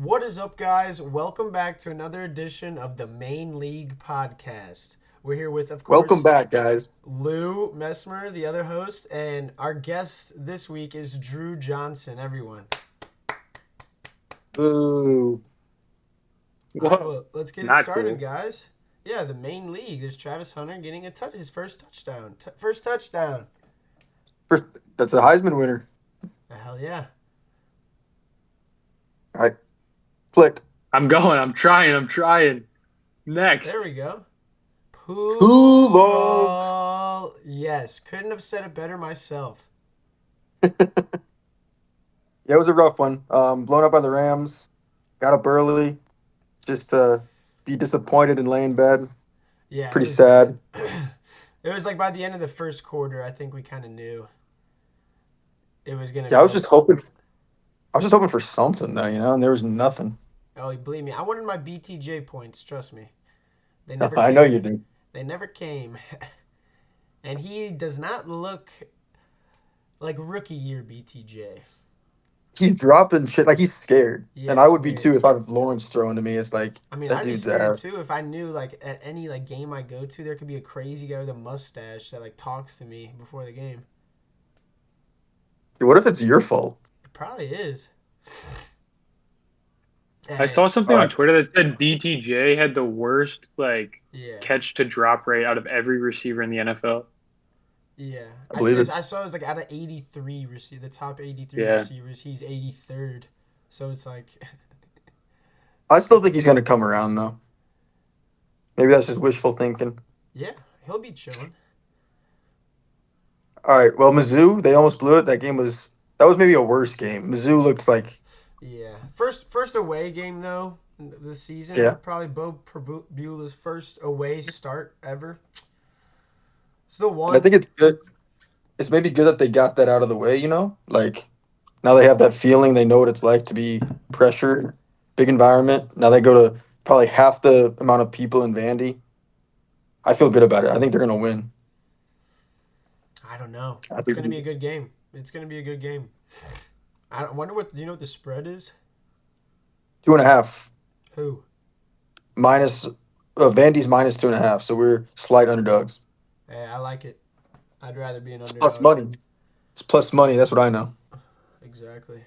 What is up, guys? Welcome back to another edition of the Main League podcast. We're here with, of Welcome course, back, guys. Lou Messmer, the other host, and our guest this week is Drew Johnson, everyone. Ooh. All right, Whoa, well, let's get it not started, cool. guys. Yeah, the Main League. There's Travis Hunter getting his first touchdown. First touchdown. First, that's a Heisman winner. Hell yeah. All right, click. I'm going. I'm trying. There Next. we go. Tuvo. Pooval. Yes, couldn't have said it better myself. Yeah, it was a rough one. Blown up by the Rams. Got up early just to be disappointed and lay in bed. Yeah, it Pretty was. sad. It was like by the end of the first quarter, I think we kind of knew it was gonna Yeah, I was go. just hoping. I was just hoping for something though, and there was nothing. Oh, believe me, I wanted my BTJ points. Trust me, they never I know came. you did. They never came, and he does not look like rookie year BTJ. He's dropping shit like he's scared, Yeah, and I it's would be weird. too if I have Lawrence throwing to me. It's like I mean, that I'd be dude's scared ass. too if I knew like at any like game I go to, there could be a crazy guy with a mustache that like talks to me before the game. What if it's your fault? It probably is. I And saw something All on right, Twitter that said BTJ had the worst yeah, catch to drop rate out of every receiver in the NFL. yeah. I believe it. I saw it was like out of 83 receive the top 83 Yeah. receivers, he's 83rd. So it's like, I still think he's gonna come around though. Maybe that's just wishful thinking. yeah, he'll be chilling. All right. Well, Mizzou, they almost blew it. That was maybe a worse game. Mizzou looks like Yeah, first away game though this season. yeah. Probably Bo Beulah's first away start ever. Still And I won. think it's good. It's maybe good that they got that out of the way. Like now they have that feeling. They know what it's like to be pressured, big environment. Now they go to probably half the amount of people in Vandy. I feel good about it. I think they're gonna win. I don't know. I It's think gonna be a good game. It's gonna be a good game. I wonder what. Do you know what the spread is? 2.5 Who? minus. Vandy's minus 2.5. So we're slight underdogs. Hey, I like it. I'd rather be an It's plus underdog. money. It's plus money. That's what I know. Exactly.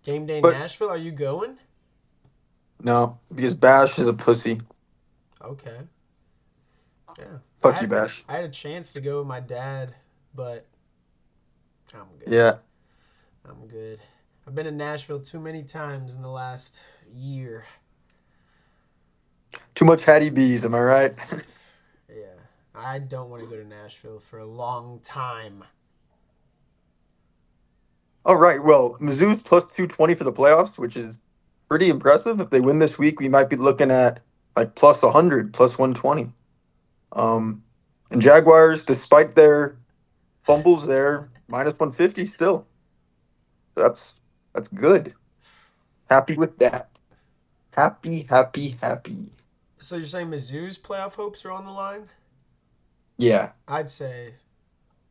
Game day But Nashville. Are you going? no, because Bash is a pussy. Okay. Yeah. Fuck you, Bash. I had a chance to go with my dad, but I'm good. Yeah. I'm good. I've been in Nashville too many times in the last year. Too much Hattie B's, am I right? Yeah. I don't want to go to Nashville for a long time. All right. Well, Mizzou's plus 220 for the playoffs, which is pretty impressive. If they win this week, we might be looking at like plus 100, plus 120. Um, and Jaguars, despite their fumbles, they're minus 150 still. That's good. Happy with that. Happy, happy, happy. So you're saying Mizzou's playoff hopes are on the line? Yeah. I'd say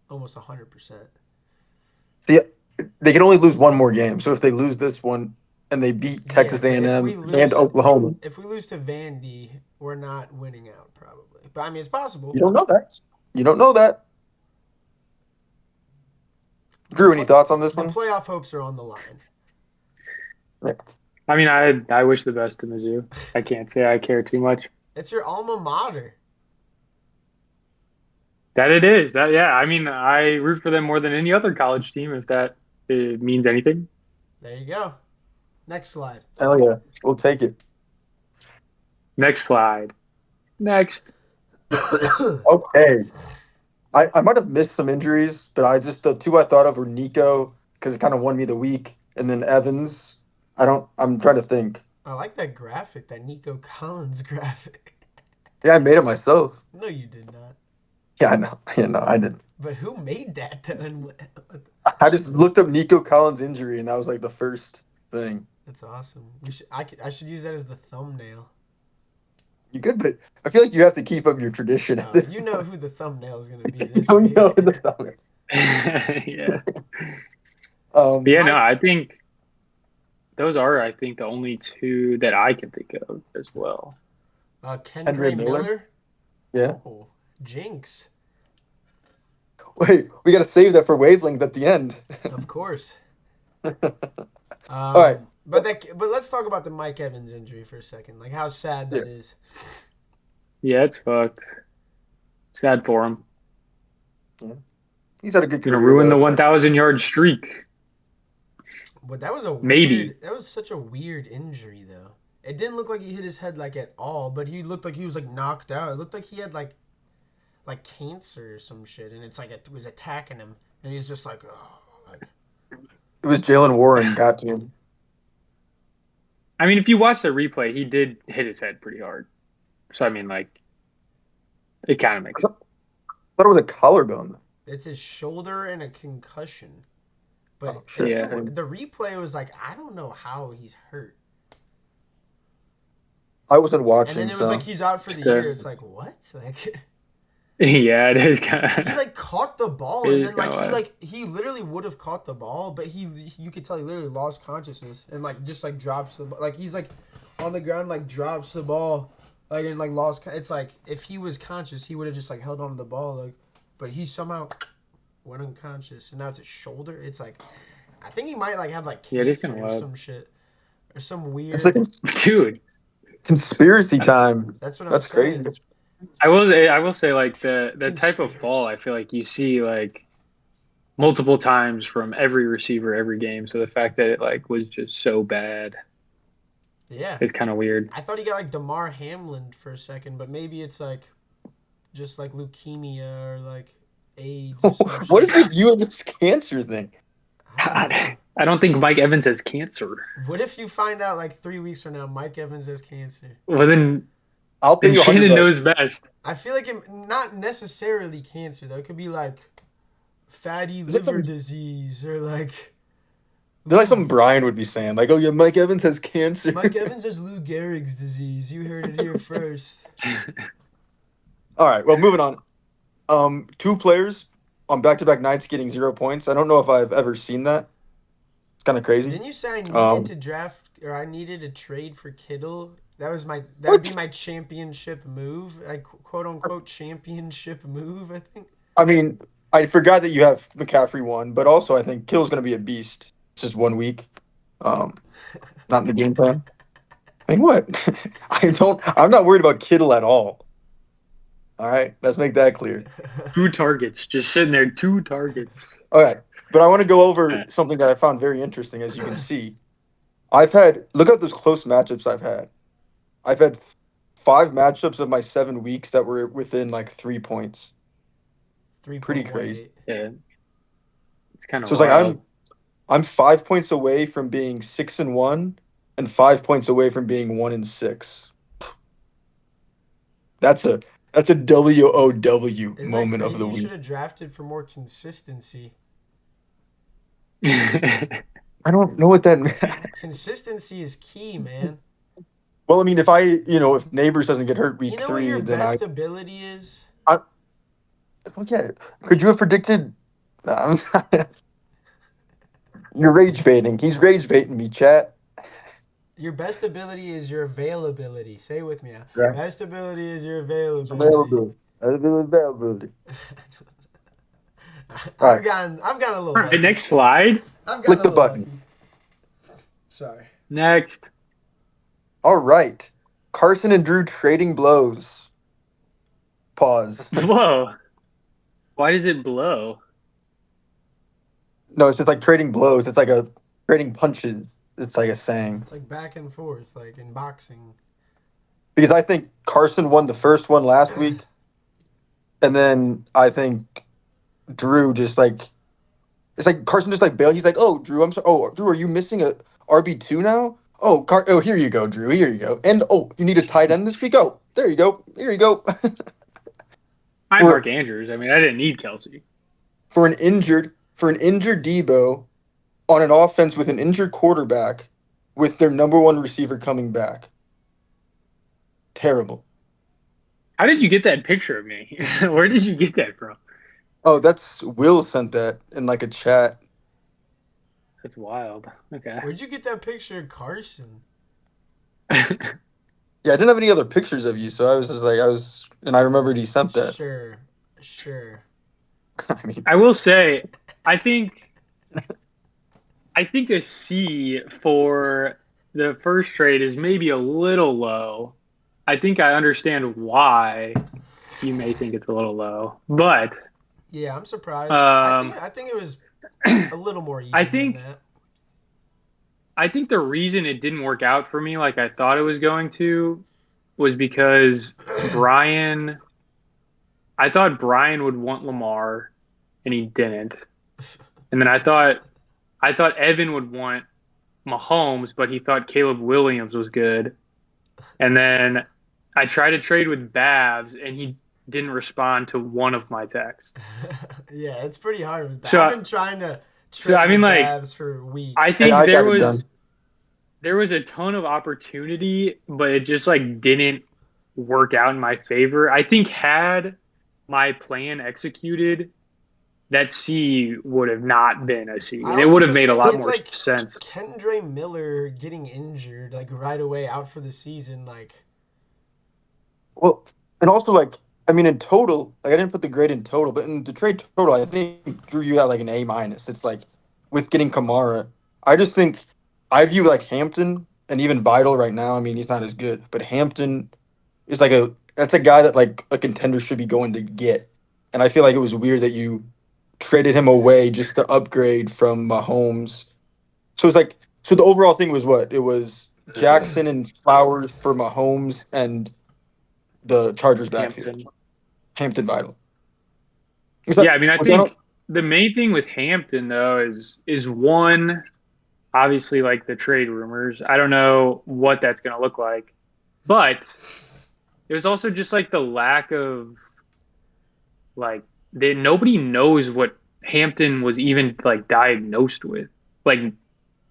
almost 100%. See, they can only lose one more game. So if they lose this one and they beat Yeah, Texas but A&M and Oklahoma, if we lose to Vandy, we're not winning out probably. But I mean, it's possible. you don't know that. You don't know that. The Drew, any thoughts on this the one? playoff hopes are on the line. Yeah. I mean, I wish the best to Mizzou. I can't say I care too much. It's your alma mater. That it is. That yeah. I mean, I root for them more than any other college team if that means anything. There you go. Next slide. Hell yeah. We'll take it. Next slide. Next. Okay. I might have missed some injuries, but the two I thought of were Nico, because it kind of won me the week, and then Evans. I'm trying to think. I like that graphic, that Nico Collins graphic. Yeah, I made it myself. No, you did not. Yeah, I know. Yeah, no, I didn't. But who made that then? I just looked up Nico Collins' injury, and that was like the first thing. That's awesome. I should use that as the thumbnail. You could, but I feel like you have to keep up your tradition at Oh, this you know point. who the thumbnail is going to be You this don't know week. the thumbnail. Yeah. But Um, yeah, no, My I think those are, I think, the only two that I can think of as well. Andre Kendre Miller. Miller. Yeah. Oh, Jinx. Wait, we got to save that for wavelength at the end. Of course. All right. But let's talk about the Mike Evans injury for a second. Like how sad Yeah. that is. Yeah, it's fucked. Sad for him. Yeah. He's had a good Gonna career ruin though. the 1,000 yard streak. But that was a Maybe. weird. That was such a weird injury though. It didn't look like he hit his head like at all, but he looked like he was like knocked out. It looked like he had like cancer or some shit, and it's like it was attacking him, and he's just like, oh, like It was Jalen Warren got to him. I mean, if you watch the replay, he did hit his head pretty hard. So I mean, like, it kind of I makes thought it was a collarbone. it's his shoulder and a concussion. But Oh if shit. yeah. you the replay was like, I don't know how he's hurt, I wasn't and then watching, it was like so he's out for It's the year. the, It's like what? Like yeah, it is kind he of like caught the ball, it and is then kind of wild. he literally would have caught the ball, but he you could tell he literally lost consciousness and like just like drops the like he's like on the ground like drops the ball like and like lost. It's like if he was conscious, he would have just like held on to the ball like, but he somehow went unconscious, and now it's his shoulder. It's like I think he might like have like Yeah, it is kind cancer of or wild, some shit or some it's like weird. dude. conspiracy time. That's what I'm That's crazy. saying. I will say like the type of fall Conspiracy. I feel like you see like multiple times from every receiver every game. So the fact that it like was just so bad Yeah, is kind of weird. I thought he got like Damar Hamlin for a second, but maybe it's like just like leukemia or like AIDS or some What is shit. with you and this cancer thing? I don't know. I don't think Mike Evans has cancer. What if you find out like 3 weeks from now Mike Evans has cancer? Well, I'll pay then you Shannon $100. knows best. I feel like it, not necessarily cancer though. It could be like fatty Is that liver some? disease or like They're like Lou. something Brian would be saying, like, "Oh yeah, Mike Evans has cancer." Mike Evans has Lou Gehrig's disease. You heard it here first. All right, well, moving on. Two players on back-to-back nights getting 0 points. I don't know if I've ever seen that. It's kind of crazy. Didn't you say I needed Um, to draft or I needed to trade for Kittle? That would be what? my championship move. Like quote unquote championship move, I think. I mean, I forgot that you have McCaffrey one, but also I think Kill's going to be a beast. It's just 1 week. Um, not in the game plan. I mean, what? I don't. I'm not worried about Kittle at all. All right, let's make that clear. 2 targets, just sitting there, 2 targets. All right, but I want to go over Uh, something that I found very interesting. As you can see, I've had look at those close matchups I've had. I've had 5 matchups of my 7 weeks that were within like 3 points. Three Pretty point one crazy. eight. yeah, it's kind of So it's like wild. I'm 5 points away from being 6-1, and 5 points away from being 1-6. That's a that's a WOW Isn't that moment of crazy? the You should week. have drafted for more consistency. I don't know what that meant. Consistency is key, man. Well, I mean, if Neighbors doesn't get hurt You week know what your 3, then best ability is? I okay. Could you have predicted? Um, you're rage baiting. He's rage baiting me, chat. Your best ability is your availability. Say it with me now. Right. Best ability is your It's availability. availability. Availability. All I've right. gotten I've gotten a little All right, lucky. next slide. I've gotten Click a the little button. lucky. Sorry. Next. All right. Carson and Drew trading blows. Pause. Blow. Why does it blow? No, it's just like trading blows. It's like a trading punches. It's like a saying. It's like back and forth, like in boxing. Because I think Carson won the first one last week, and then I think Drew just like it's like Carson just like bailed. He's like, "Oh, Drew, I'm sorry. Oh, Drew, are you missing a RB2 now? Oh, here you go, Drew. Here you go. And oh, you need a tight end this week. Oh, there you go. Here you go." I'm for Mark Andrews. I mean, I didn't need Kelsey. for an injured Debo on an offense with an injured quarterback with their number one receiver coming back. Terrible. How did you get that picture of me? Where did you get that from? Oh, that's Will sent that in like a chat. That's wild. Okay. Where'd you get that picture of Carson? Yeah, I didn't have any other pictures of you, so I was just like, and I remembered he sent that. Sure, sure. I mean, I will say, I think a C for the first trade is maybe a little low. I think I understand why you may think it's a little low, but Yeah, I'm surprised. um, I think it was a little more I even than think that. the reason it didn't work out for me like I thought it was going to was because Brian. I thought Brian would want Lamar, and he didn't. And then I thought Evan would want Mahomes, but he thought Caleb Williams was good. And then I tried to trade with Babs, and he didn't respond to one of my texts. Yeah, it's pretty hard with that. I've So, been trying to I trade mean, with like, Babs for I weeks. hey, think I got it done. there was a ton of opportunity, but it just like didn't work out in my favor. I think had my plan executed, that C would have not been a C, I and it also would have just made a think lot it's more like sense. Kendre Miller getting injured like right away out for the season. Like, Well, and also like, I mean, in total, like I didn't put the grade in total, but in the trade total, I think Drew, you got like an A minus. It's like with getting Kamara, I just think I view like Hampton and even Vital right now. I mean, he's not as good, but Hampton is like that's a guy that like a contender should be going to get. And I feel like it was weird that you traded him away just to upgrade from Mahomes. So it's like, so the overall thing was what? It was Jackson and Flowers for Mahomes and the Chargers backfield. Hampton. Hampton Vital. Yeah, I mean, I Which I don't. think the main thing with Hampton though is one, obviously like the trade rumors. I don't know what that's going to look like, but there's also just like the lack of like nobody knows what Hampton was even like diagnosed with. Like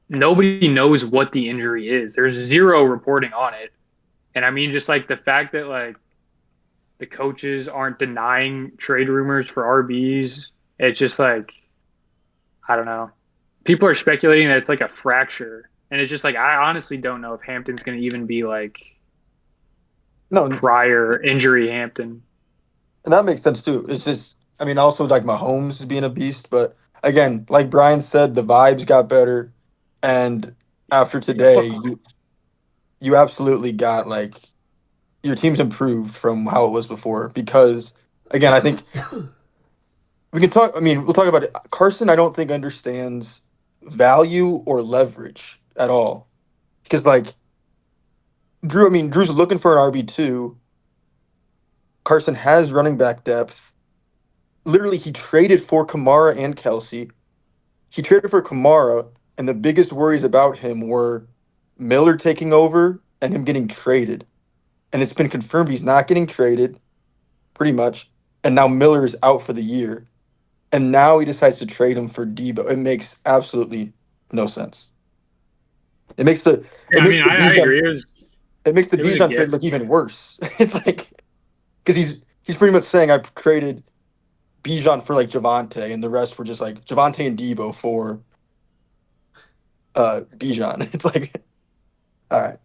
nobody knows what the injury is. There's zero reporting on it. And I mean just like the fact that like the coaches aren't denying trade rumors for RBs, it's just like I don't know. People are speculating that it's like a fracture. And it's just like I honestly don't know if Hampton's going to even be like No, and prior injury Hampton. that makes sense too. It's just, I mean, also like Mahomes is being a beast, but again, like Brian said, the vibes got better, and after today, you absolutely got like your team's improved from how it was before because again, I think we can talk. I mean, we'll talk about it. Carson, I don't think understands value or leverage at all because like Drew, I mean, Drew's looking for an RB2. Carson has running back depth. Literally, he traded for Kamara and Kelsey. He traded for Kamara, and the biggest worries about him were Miller taking over and him getting traded. And it's been confirmed he's not getting traded, pretty much. And now Miller is out for the year. And now he decides to trade him for Debo. It makes absolutely no sense. It makes the it Yeah, I makes mean, the I Bijan agree. it makes the It was a Bijan trade gift. look even worse. It's like because he's pretty much saying I traded Bijan for like Javante, and the rest were just like Javante and Debo for Bijan. It's like, all right,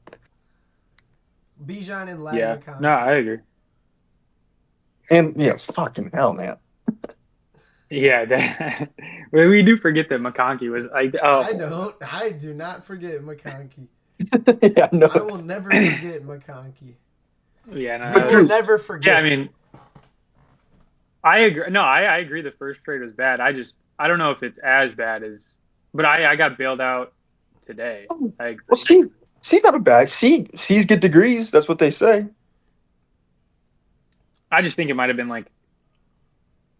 Bijan and Ladd Yeah. No, I McConkey. agree. and yeah, fucking hell, man. Yeah, that, well, we do forget that McConkey was like, I oh, don't. I do not forget McConkey. Yeah, no, I will never forget McConkey. yeah, We no, will Drew. never yeah. I forget. mean, I agree. No, I agree. The first trade was bad. I don't know if it's as bad as, but I got bailed out today. I Well, agree. she's not a bad. She's get degrees. That's what they say. I just think it might have been like,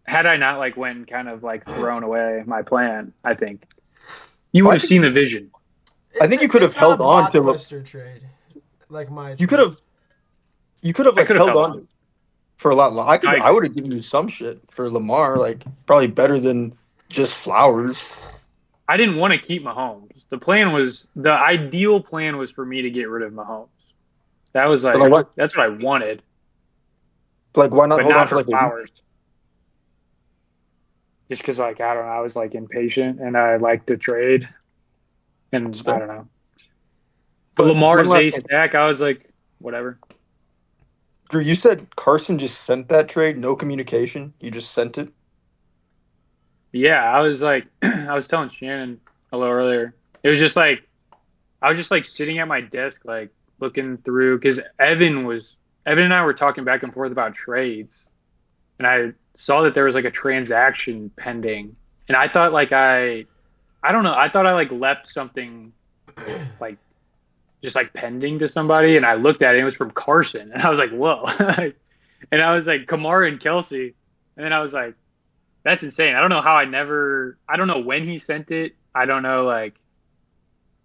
had I not like went and kind of like thrown away my plan, I think you would Well, have seen the vision. I think you could have It's not a held on to. blockbuster trade like my You could trade. have. You could have I like could have held held on on. for a lot longer. I I agree. would have given you some shit for Lamar. Like probably better than just Flowers. I didn't want to keep Mahomes. The ideal plan was for me to get rid of Mahomes. That was But like like, what? that's what I wanted, Like why not but hold on not for for like a week? Flowers. Just because, like, I don't know, I was like impatient and I like to trade. And I Respect. don't know. But But one Lamar's last a thing. stack, I was like, whatever. Drew, you said Carson just sent that trade, no communication. You just sent it. Yeah, I was like, I was telling Shannon a little earlier. It was just like I was just like sitting at my desk, like looking through, because Evan and I were talking back and forth about trades, and I saw that there was like a transaction pending, and I thought like I don't know, I thought I like left something like just like pending to somebody, and I looked at it, and it was from Carson, and I was like, whoa, and I was like Kamara and Kelsey, and then I was like, that's insane. I don't know how I don't know when he sent it. I don't know like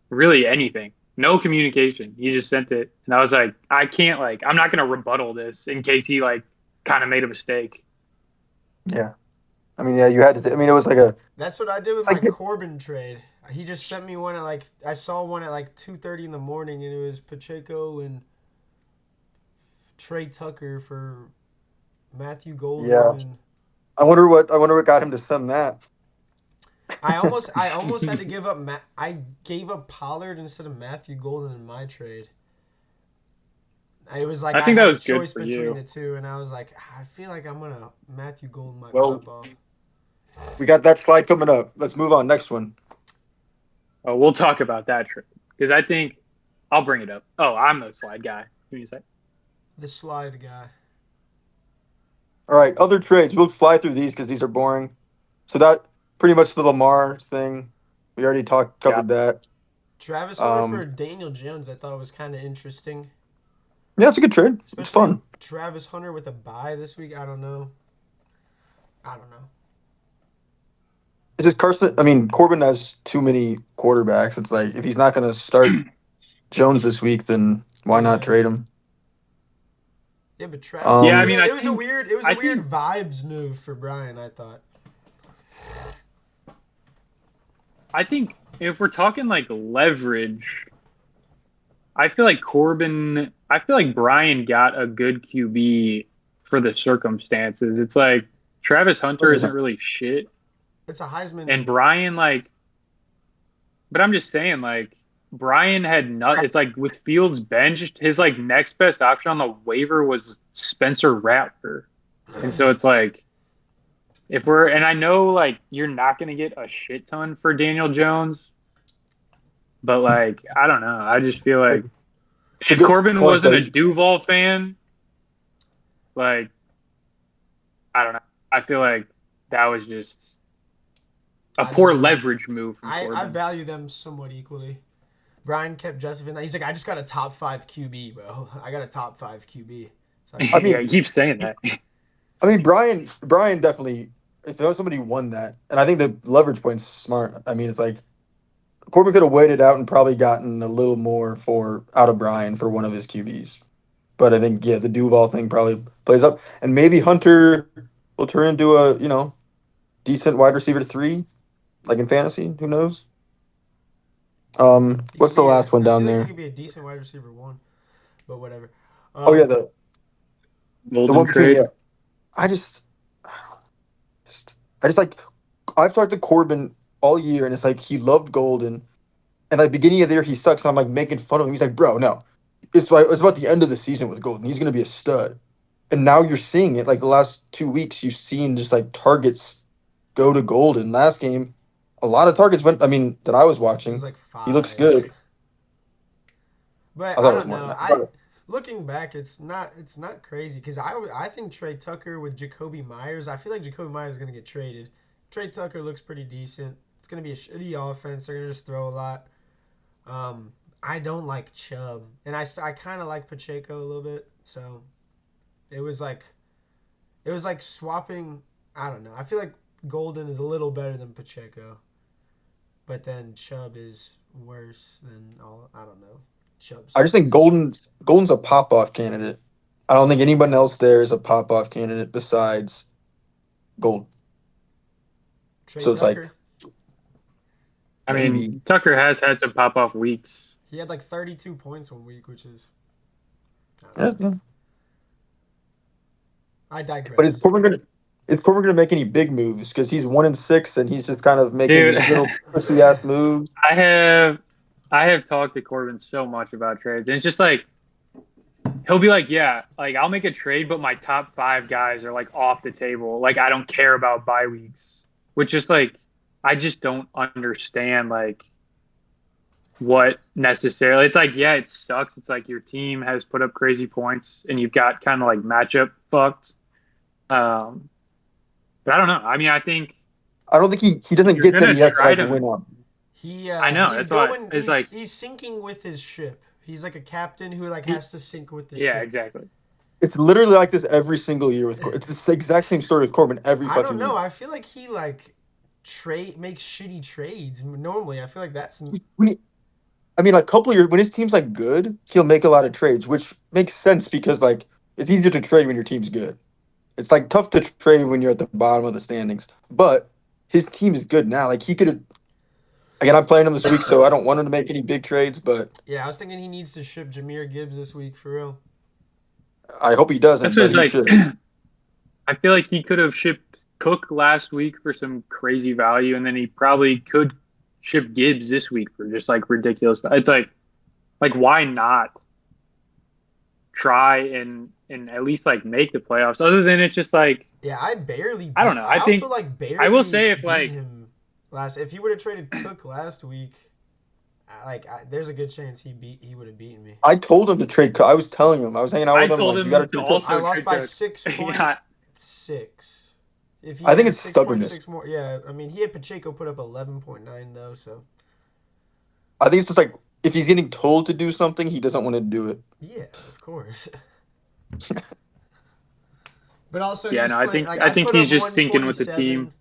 really anything. No communication. He just sent it. And I was like, I can't like I'm not gonna rebuttal this in case he like kind of made a mistake. Yeah. I mean, yeah, you had to. I mean, it was like a. That's what I did with It's my like Corbin trade. He just sent me one at like I saw one at like 2:30 in the morning, and it was Pacheco and Trey Tucker for Matthew Golden, yeah. and I wonder what got him to send that. I almost had to give up. I gave up Pollard instead of Matthew Golden in my trade. It was like I I think that had a was good choice for between you. the two, and I was like, I feel like I'm gonna Matthew Golden might Well, pop off. we got that slide coming up. Let's move on. Next one. Oh, we'll talk about that trade because I think I'll bring it up. Oh, I'm the slide guy. Give me a sec. The slide guy. All right, other trades. We'll fly through these because these are boring. So that pretty much the Lamar thing. We already talked Yeah. covered that. Travis Hunter Um, for Daniel Jones, I thought was kind of interesting, yeah, it's a good trade. It's especially fun. Travis Hunter with a bye this week. I don't know. I don't know. It's just Carson. I mean, Corbin has too many quarterbacks. It's like if he's not going to start Jones this week, then why not Yeah. trade him? Yeah, but Travis, Yeah, I Um, mean, it was a weird, it was a I weird think vibes move for Brian. I thought. I think if we're talking like leverage, I feel like Brian got a good QB for the circumstances. It's like Travis Hunter isn't really shit. It's a And Heisman. Brian, like, but I'm just saying, like, Brian had not, it's like with Fields benched, his like next best option on the waiver was Spencer Rattler. And so it's like, and I know like you're not going to get a shit ton for Daniel Jones, but like, I don't know. I just feel like it's a if good Corbin point wasn't though. a Duval fan, like, I don't know. I feel like that was just a I don't poor know. leverage move from I Corbin. value them somewhat equally. Brian kept justifying that. He's like, I just got a top five QB, bro. I got a top five QB. It's like, I Yeah, mean, he keeps saying that. Brian definitely. If there was somebody who won that, and I think the leverage point's smart. I mean, it's like Corbin could have waited out and probably gotten a little more for out of Brian for one of his QBs. But I think yeah, the Duval thing probably plays up, and maybe Hunter will turn into a decent wide receiver three, like in fantasy. Who knows? he could What's the be last one I down feel like he there? could be a decent wide receiver one, but whatever. Oh yeah, Um, the Golden one between trade. yeah. I just I just like I've talked to Corbin all year, and it's like he loved Golden, and like beginning of the year he sucks, and I'm like making fun of him. He's like, bro, no, it's about the end of the season with Golden. He's gonna be a stud, and now you're seeing it. Like the last 2 weeks, you've seen just like targets go to Golden. Last game, a lot of targets went. I mean, that I was it was watching, like he looks five, good. but I I thought it was don't more than know. that. Looking back, it's not crazy because I think Trey Tucker with Jacoby Myers. I feel like Jacoby Myers is gonna get traded. Trey Tucker looks pretty decent. It's gonna be a shitty offense. They're gonna just throw a lot. I don't like Chubb, and I kind of like Pacheco a little bit. So it was like swapping. I don't know. I feel like Golden is a little better than Pacheco, but then Chubb is worse than all. I don't know. Chubb I just think sucks. Golden's a pop off candidate. I don't think anyone else there is a pop off candidate besides Gold. Trey So it's like Tucker. I mean, maybe. Tucker has had some pop off weeks. He had like 32 points one week, which is I don't Yeah, know. yeah. I But is digress. Corbin gonna make any big moves? Because he's 1-6 and he's just kind of making Dude, these little pussy ass moves. I have I have talked to Corbin so much about trades, and it's just like he'll be like, "Yeah, like I'll make a trade, but my top 5 guys are like off the table. Like I don't care about bye weeks," which is like I just don't understand like what necessarily. It's like, yeah, it sucks. It's like your team has put up crazy points, and you've got kind of like matchup fucked. Um, but I don't know. I mean, I think I don't think he if doesn't you're get that gonna he has to try like to, win up. I know He's that's why going it's like, he's sinking with his ship. He's like a captain who like he, has to sink with the yeah, ship. exactly. It's literally like this every single year with it's the exact same story with Corbin every I don't fucking know. year. I feel like he like trade makes shitty trades. Normally, I feel like that's When he, I mean, like a couple of years when his team's like good, he'll make a lot of trades, which makes sense because like it's easier to trade when your team's good. It's like tough to trade when you're at the bottom of the standings. But his team is good now. Like he could have. Again, I'm playing him this week, so I don't want him to make any big trades. But yeah. I was thinking he needs to ship Jameer Gibbs this week for real. I hope he That's doesn't. what But it's he like. should. I feel like he could have shipped Cook last week for some crazy value, and then he probably could ship Gibbs this week for just like ridiculous. It's like why not try and at least like make the playoffs? Other than it's just like Yeah, I barely I don't beat. know. I I also think like I will barely say if beat like him last. If he would have traded Cook last week, there's a good chance he would have beaten me. I told him to trade. I was telling him. I was hanging out I with him. told Like you got to him to trade Cook. I also lost trade by Cook. six point Yeah, six. If he I think had it's stubbornness. 6.6 more, yeah. I mean, he had Pacheco put up 11.9 though, so I think it's just like if he's getting told to do something, he doesn't want to do it. yeah, of course. But also, yeah. he's No, playing. Like I I think put up he's just sinking with the 127. team.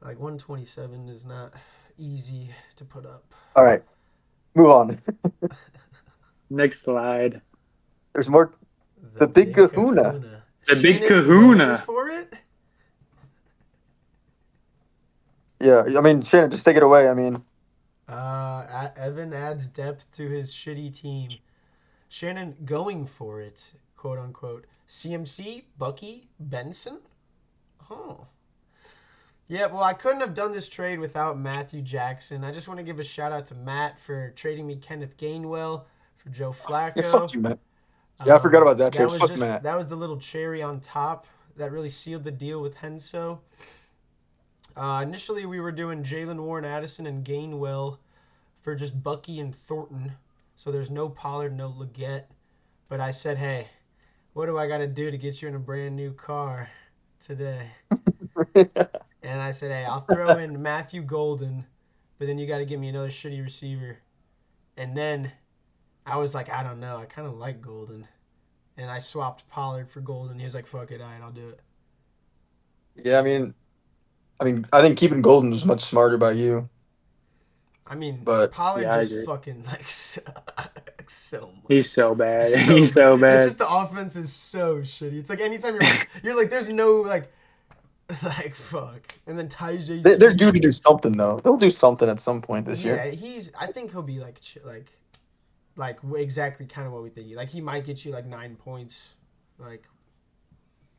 Like 127 is not easy to put up. All right, move on. Next slide. There's more. The The big big Kahuna. Kahuna. The big Shannon going Kahuna. for it. Yeah, I mean Shannon, just take it away. I mean, Evan adds depth to his shitty team. Shannon going for it, quote unquote. CMC, Bucky, Benson. Oh. Yeah, well, I couldn't have done this trade without Matthew Jackson. I just want to give a shout out to Matt for trading me Kenneth Gainwell for Joe yeah, fuck Flacco. you, man. Yeah, I forgot about that That trade. was Fuck just Matt. that was the little cherry on top that really sealed the deal with Henso. Initially, we were doing Jalen Warren, Addison, and Gainwell for just Bucky and Thornton. So there's no Pollard, no Leggett. But I said, hey, what do I got to do to get you in a brand new car today? And I said, hey, I'll throw in Matthew Golden, but then you got to give me another shitty receiver. And then I was like, I don't know. I kind of like Golden. And I swapped Pollard for Golden. He was like, fuck it, all right, I'll do it. Yeah, I think keeping Golden was much smarter by you. I mean, But Pollard Yeah, I just agree. fucking like so He's much. so bad. So He's bad. so It's bad. just the offense is so shitty. It's like anytime you're like, there's no like fuck. And then Tyjae they're Speed. due to do something though. They'll do something at some point this year. Yeah, I think he'll be like exactly kind of what we think. Like he might get you like 9 points, like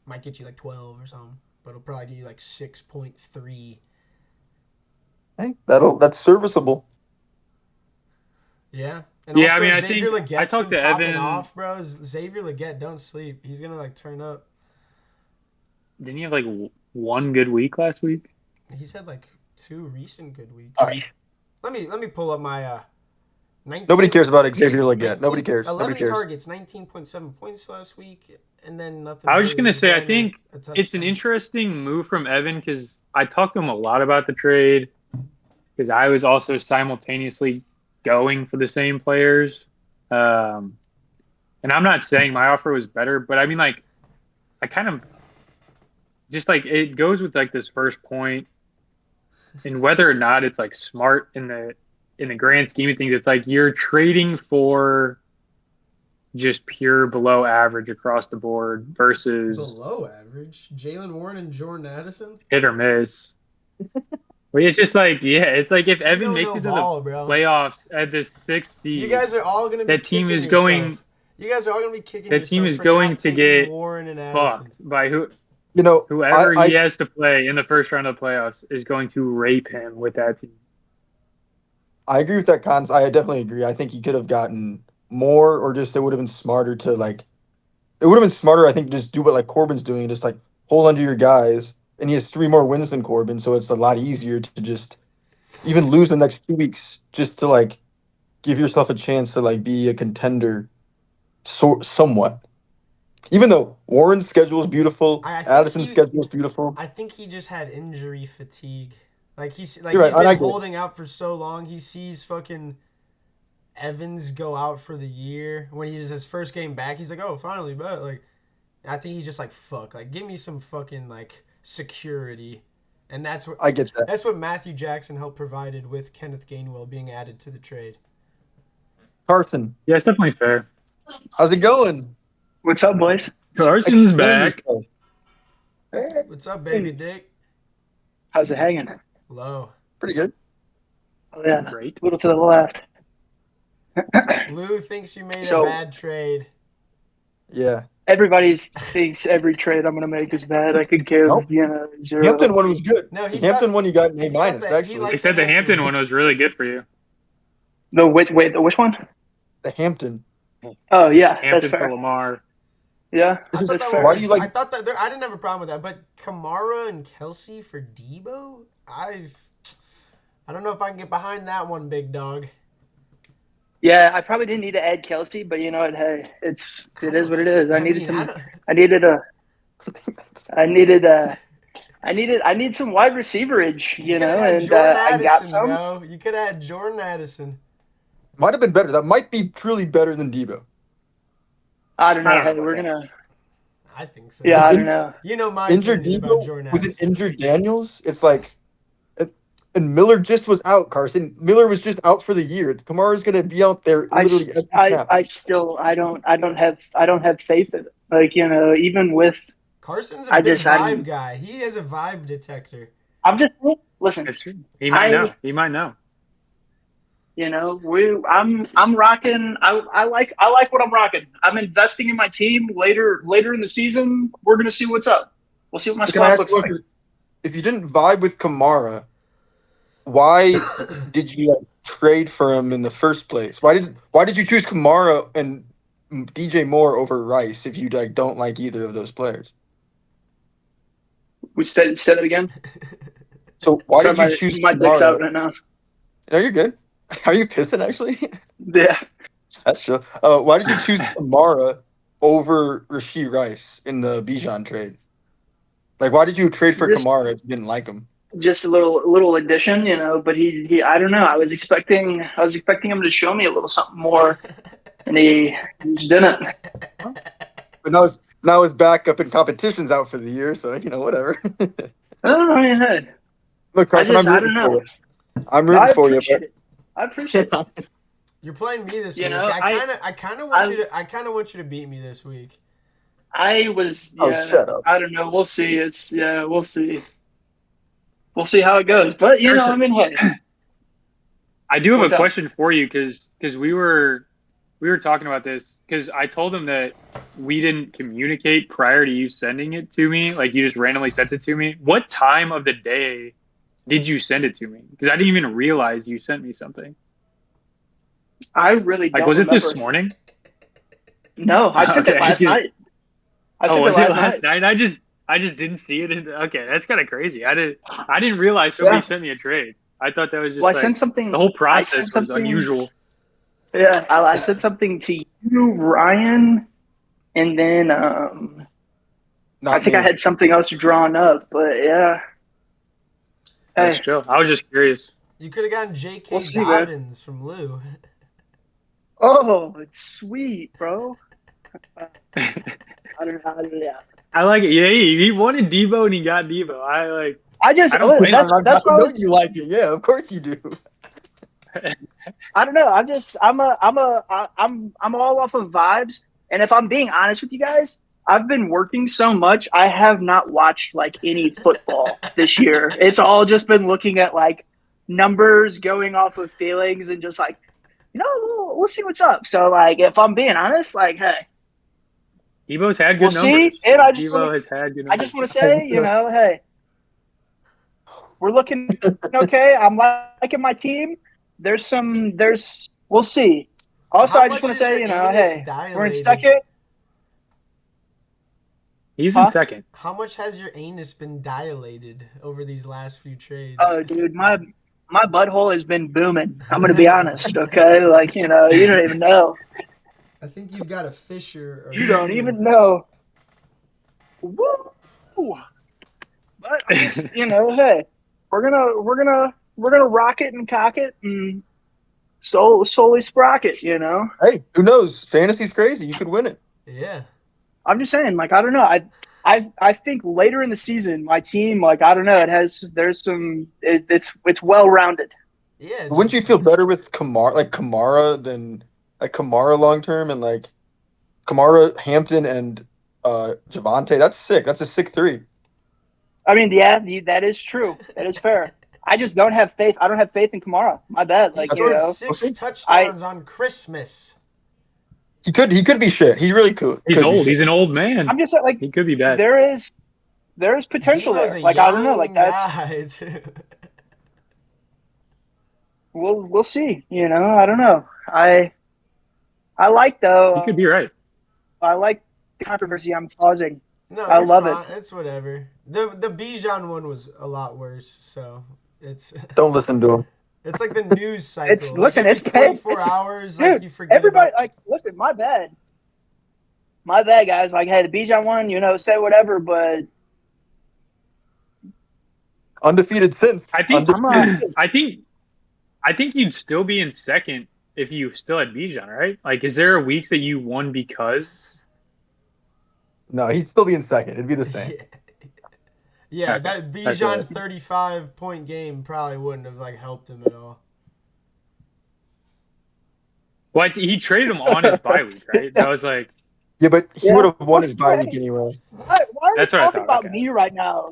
might get you like 12 or something, but he'll probably get you like 6.3. Hey, that's serviceable. Yeah, and Yeah, I also mean, Xavier I Leggett's talked been to popping Evan. off, bro. Xavier Leggett, don't sleep. He's gonna like turn up. Didn't he have like one good week last week? He's had like 2 recent good All weeks. right. Let me pull up my Nobody 19, cares about Xavier Leggett. Nobody 19 cares. Nobody 11 cares. targets, 19.7 points last week, and then nothing I was just really. gonna say, I Regina, think a it's an touchdown. interesting move from Evan because I talked to him a lot about the trade because I was also simultaneously going for the same players. Um, and I'm not saying my offer was better, but I mean, like, I kind of just like it goes with like this first point, and whether or not it's like smart in the grand scheme of things, it's like you're trading for just pure below average across the board versus Below average. Jalen Warren and Jordan Addison. hit or miss. Well, it's just like, yeah, it's like if You Evan don't makes know it to the ball, bro. playoffs at the 6th You seed, guys are all gonna be that team kicking is going yourself. You guys are all gonna be kicking that team yourself is for not going to taking get Warren and Addison. fucked by You know, whoever he has to play in the first round of playoffs is going to rape him with that team. I agree with that concept. I definitely agree. I think he could have gotten more, or just it would have been smarter to like. It would have been smarter, I think, to just do what like Corbin's doing, just like hold onto your guys. And he has 3 more wins than Corbin, so it's a lot easier to just even lose the next 2 weeks, just to like give yourself a chance to like be a contender, somewhat. Even though Warren's schedule is beautiful, I think Addison's he schedule is beautiful. I think he just had injury fatigue. You're right, He's and been I get it. holding out for so long. He sees fucking Evans go out for the year when he's his first game back. He's like, oh, finally, but like, I think he's just like, fuck, like, give me some fucking like security, and I get that. that's what Matthew Jackson helped provided with Kenneth Gainwell being added to the trade. Carson, Yeah, it's definitely fair. how's it going? What's up, boys? Carson's Explain back. yourself. What's up, baby Dick? How's it hanging? Low. Pretty good. Oh yeah, Great. a little to the left. Lou thinks you made So- a bad trade. Yeah. Everybody thinks every trade I'm gonna make is bad. I could give Nope. 0. Hampton one was good. No, he The Hampton thought- one you got an he A thought minus that he actually. liked- They said the Hampton Hampton one was really good for you. The which one? The Hampton. Oh yeah, Hampton that's for fair. Lamar. Yeah, I thought that's that fair. Why was, do you like- I thought that I didn't have a problem with that, but Kamara and Kelsey for Debo, I don't know if I can get behind that one, big dog. Yeah, I probably didn't need to add Kelsey, but you know what? Hey, it is what it is. I needed some wide receiverage, you know, and Jordan I got Addison, some. bro. You could have had Jordan Addison. Might have been better. That might be truly better than Debo. I don't know. I don't Hey, know we're about gonna. I think so. Yeah, I don't know. You know my Injured opinion about Debo Jordan with an Addison. injured Daniels. It's like, and Miller just was out. Carson Miller was just out for the year. Kamara's gonna be out there literally every snap. I don't have faith in it. Like, you know, even with Carson's a big I'm- vibe guy. He has a vibe detector. I'm just listen. That's true. He might know. He might know. You know, I'm rocking. I like what I'm rocking. I'm investing in my team. Later in the season, we're gonna see what's up. We'll see what my Can I squad ask looks you, like. if you didn't vibe with Kamara, why did you like, trade for him in the first place? Why did you choose Kamara and DJ Moore over Rice if you like don't like either of those players? We said it again. So why Sorry, did you choose my dick's out Kamara? right now. No, you're good. Are you pissing actually? Yeah. That's true. Why did you choose Kamara over Rashee Rice in the Bijan trade? Like, why did you trade for Just- Kamara if you didn't like him? Just a little addition, you know. But he I don't know. I was expecting him to show me a little something more, and he just didn't. But now his backup in competition's out for the year, so you know whatever. Oh, I mean, hey, Look, Carson, I I'm rooting don't for know. you. I'm rooting for you. appreciate it. I appreciate it. You're playing me this You week. know, I kind of want you to beat me this week. I was. Oh, Yeah, shut up. I don't know. We'll see. We'll see. We'll see how it goes. But you know, I mean, hey. I do have What's a up? question for you because we were talking about this because I told him that we didn't communicate prior to you sending it to me. Like you just randomly sent it to me. What time of the day did you send it to me? Because I didn't even realize you sent me something. I really don't Like was it remember. this morning? No, I sent it Okay. last night. I sent was it it last night. I just didn't see it. Okay, that's kind of crazy. I didn't realize somebody Yeah. sent me a trade. I thought that was just Well, I like sent something. the whole I process sent was something- unusual. Yeah, I sent something to you, Ryan, and then I Not think I me. had something else drawn up. But yeah. That's Hey, chill. I was just curious. You could have gotten J.K. We'll see, man. Dobbins from Lou. oh, it's sweet, bro. I don't know. Yeah. I like it. Yeah, he wanted Debo and he got Debo. I just I don't blame that's him. that's I what I know was. you like it. Yeah, of course you do. I don't know. I'm all off of vibes. And if I'm being honest with you guys, I've been working so much, I have not watched like any football this year. It's all just been looking at like numbers, going off of feelings, and just like, you know, we'll see what's up. So like, if I'm being honest, like, hey, Debo's had good We'll see, numbers. and I just Debo wanna- has had good I numbers. just want to say, you know, hey, we're looking okay. I'm liking my team. we'll see. Also, How I just much want to is your say, anus hey, we're in dilated? second. He's in Huh? second. How much has your anus been dilated over these last few trades? Oh, dude, my butthole has been booming. I'm gonna be honest, okay? Like, you don't even know. I think you've got a fissure or You don't two. even know. Woo! But I'm just, hey, we're gonna rock it and cock it and solely sprocket. Hey, who knows? Fantasy's crazy. You could win it. Yeah. I'm just saying, like, I don't know. I think later in the season, my team, like, I don't know, it's well rounded. Yeah. Wouldn't you feel better with Kamara than like Kamara long term and like Kamara, Hampton, and Javante? That's sick. That's a sick three. I mean, yeah, that is true. That is fair. I just don't have faith. I don't have faith in Kamara. My bad. He Like, scored We'll 6 see. touchdowns on Christmas. He could be shit. He really could. He's Could be old. shit. He's an old man. I'm just like, He could be bad. there's potential Debo's there. a Like, I don't know. Like, young that's guy too. we'll see. I don't know. I like He could though. be right. I like the controversy I'm causing. No, I you're love it. fine. It's whatever. The Bijan one was a lot worse, so it's Don't listen to him. it's like the news cycle. It's Like listen. every It's paid. 24 hours, Dude, like you forget everybody about. like listen. My bad. My bad, guys. Like, hey, the Bijan one. Say whatever, but Undefeated since. I think. I'm I think you'd still be in second if you still had Bijan, right? Like, is there weeks that you won because? No, he'd still be in second. It'd be the same. Yeah, Okay. that That's Bijan right. 35-point game probably wouldn't have like helped him at all. Well, he traded him on his bye week, right? That was like Yeah, but he Yeah. would have won his bye week anyway. Why are we That's what I talking thought, about okay. me right now?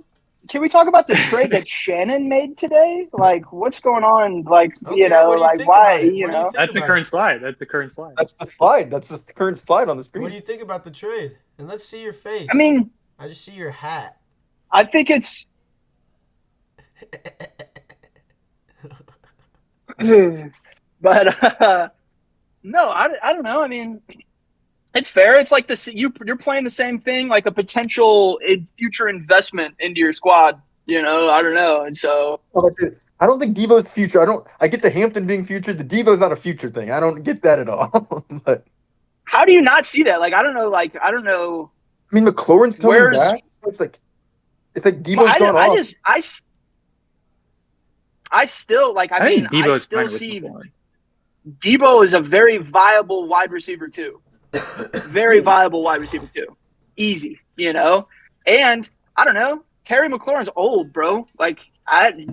Can we talk about the trade that Shannon made today? Like, what's going on? Like, Okay, what do you like think why? about it? What do you think that's the about current it? slide. That's the current slide. That's the slide. That's the current slide on the screen. What do you think about the trade? And let's see your face. I mean, I just see your hat. I think it's. But no, I don't know. I mean, it's fair. It's like you're playing the same thing, like a potential future investment into your squad. I don't know, and so Oh, that's it. I don't think Debo's future. I get the Hampton being future. The Debo's not a future thing. I don't get that at all. But how do you not see that? Like, I don't know. Like, I don't know. I mean, McLaurin's coming Where's back. It's like Debo's gone off. I still like. I mean, think Debo's I still fine with see McLaurin. Debo is a very viable wide receiver too. Very viable wide receiver too. Easy, And I don't know. Terry McLaurin's old, bro. Like,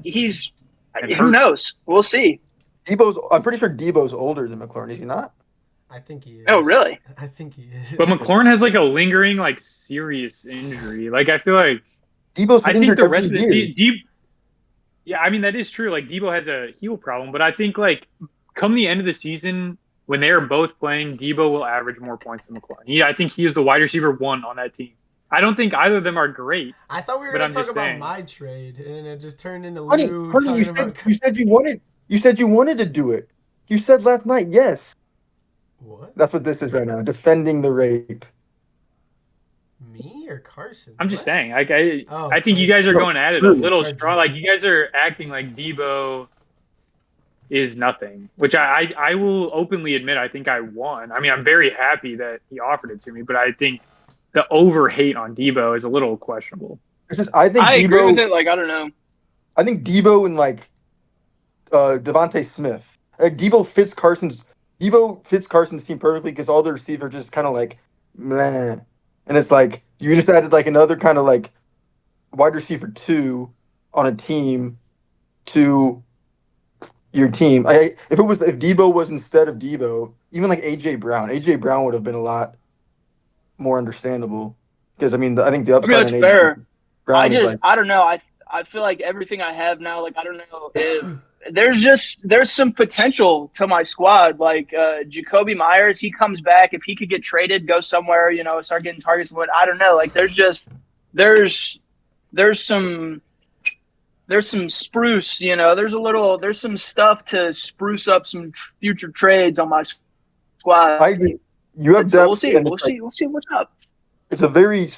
he's And who hurt. knows? We'll see. I'm pretty sure Debo's older than McLaurin. Is he not? I think he is. Oh, really? I think he is. But McLaurin has like a lingering, like serious injury. Like I feel like Debo's I think injured the every rest of the year. season, yeah, I mean that is true. Like Debo has a heel problem, but I think like come the end of the season when they are both playing, Debo will average more points than McLaurin. I think he is the wide receiver 1 on that team. I don't think either of them are great. I thought we were But going I'm to talk just about saying. my trade, and it just turned into Honey, Lou you talking about. said you wanted to do it. You said last night, yes. What? That's what this is right now. Defending the rape. Me or Carson? I'm just What? saying. I think you Carson. guys are going at it a little Carson. strong. Like you guys are acting like Debo is nothing, which I will openly admit I think I won. I mean, I'm very happy that he offered it to me, but I think the over hate on Debo is a little questionable. It's just I think I Debo. agree with it. Like, I don't know. I think Debo and like Devontae Smith. Like Debo fits Carson's team perfectly because all the receivers just kind of like meh. And it's like you just added like another kind of like wide receiver 2 on a team to your team. If Debo was instead of Debo, even like AJ Brown would have been a lot more understandable because I mean I think the I upside mean, that's on AJ fair. Brown is like I don't know. I feel like everything I have now, like, I don't know if there's some potential to my squad. Like, Jacoby Myers, he comes back. If he could get traded, go somewhere, start getting targets. What I don't know. Like, there's some there's some spruce, there's some stuff to spruce up some future trades on my squad. I agree. You have So we'll depth, see. and We'll see. We'll see what's up. it's a very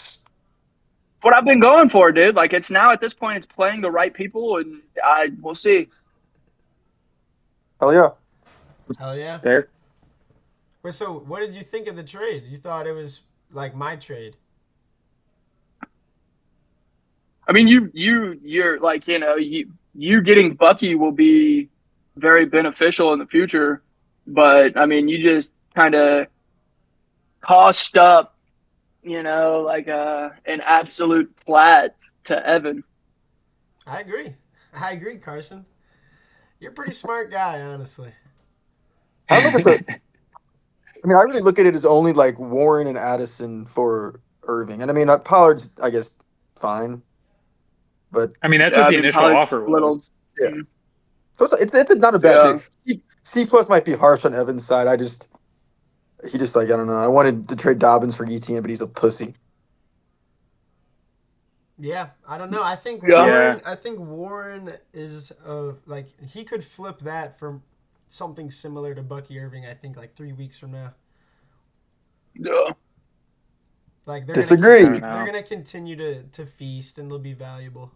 What I've been going for, dude. Like it's now at this point, it's playing the right people, and we'll see. hell yeah. Hell yeah. Fair. Wait, so what did you think of the trade? You thought it was like my trade? I mean, you're like you getting Bucky will be very beneficial in the future, but I mean, you just kind of cost up, like an absolute flat to Evan. I agree. I agree, Carson. You're a pretty smart guy, honestly. I don't know if it's a. I mean, I really look at it as only like Warren and Addison for Irving, and I mean Pollard's, I guess, fine, but I mean, that's Yeah, what I the mean, initial Pollard's offer a little. was. yeah. So it's not a bad Yeah. trade. C plus might be harsh on Evans' side. He just like I don't know. I wanted to trade Dobbins for ETN, but he's a pussy. Yeah, I don't know. I think Yeah. Warren. I think Warren is like he could flip that for something similar to Bucky Irving. I think like 3 weeks from now. Yeah. Like they're Disagree. I don't know. they're gonna continue to feast and they'll be valuable.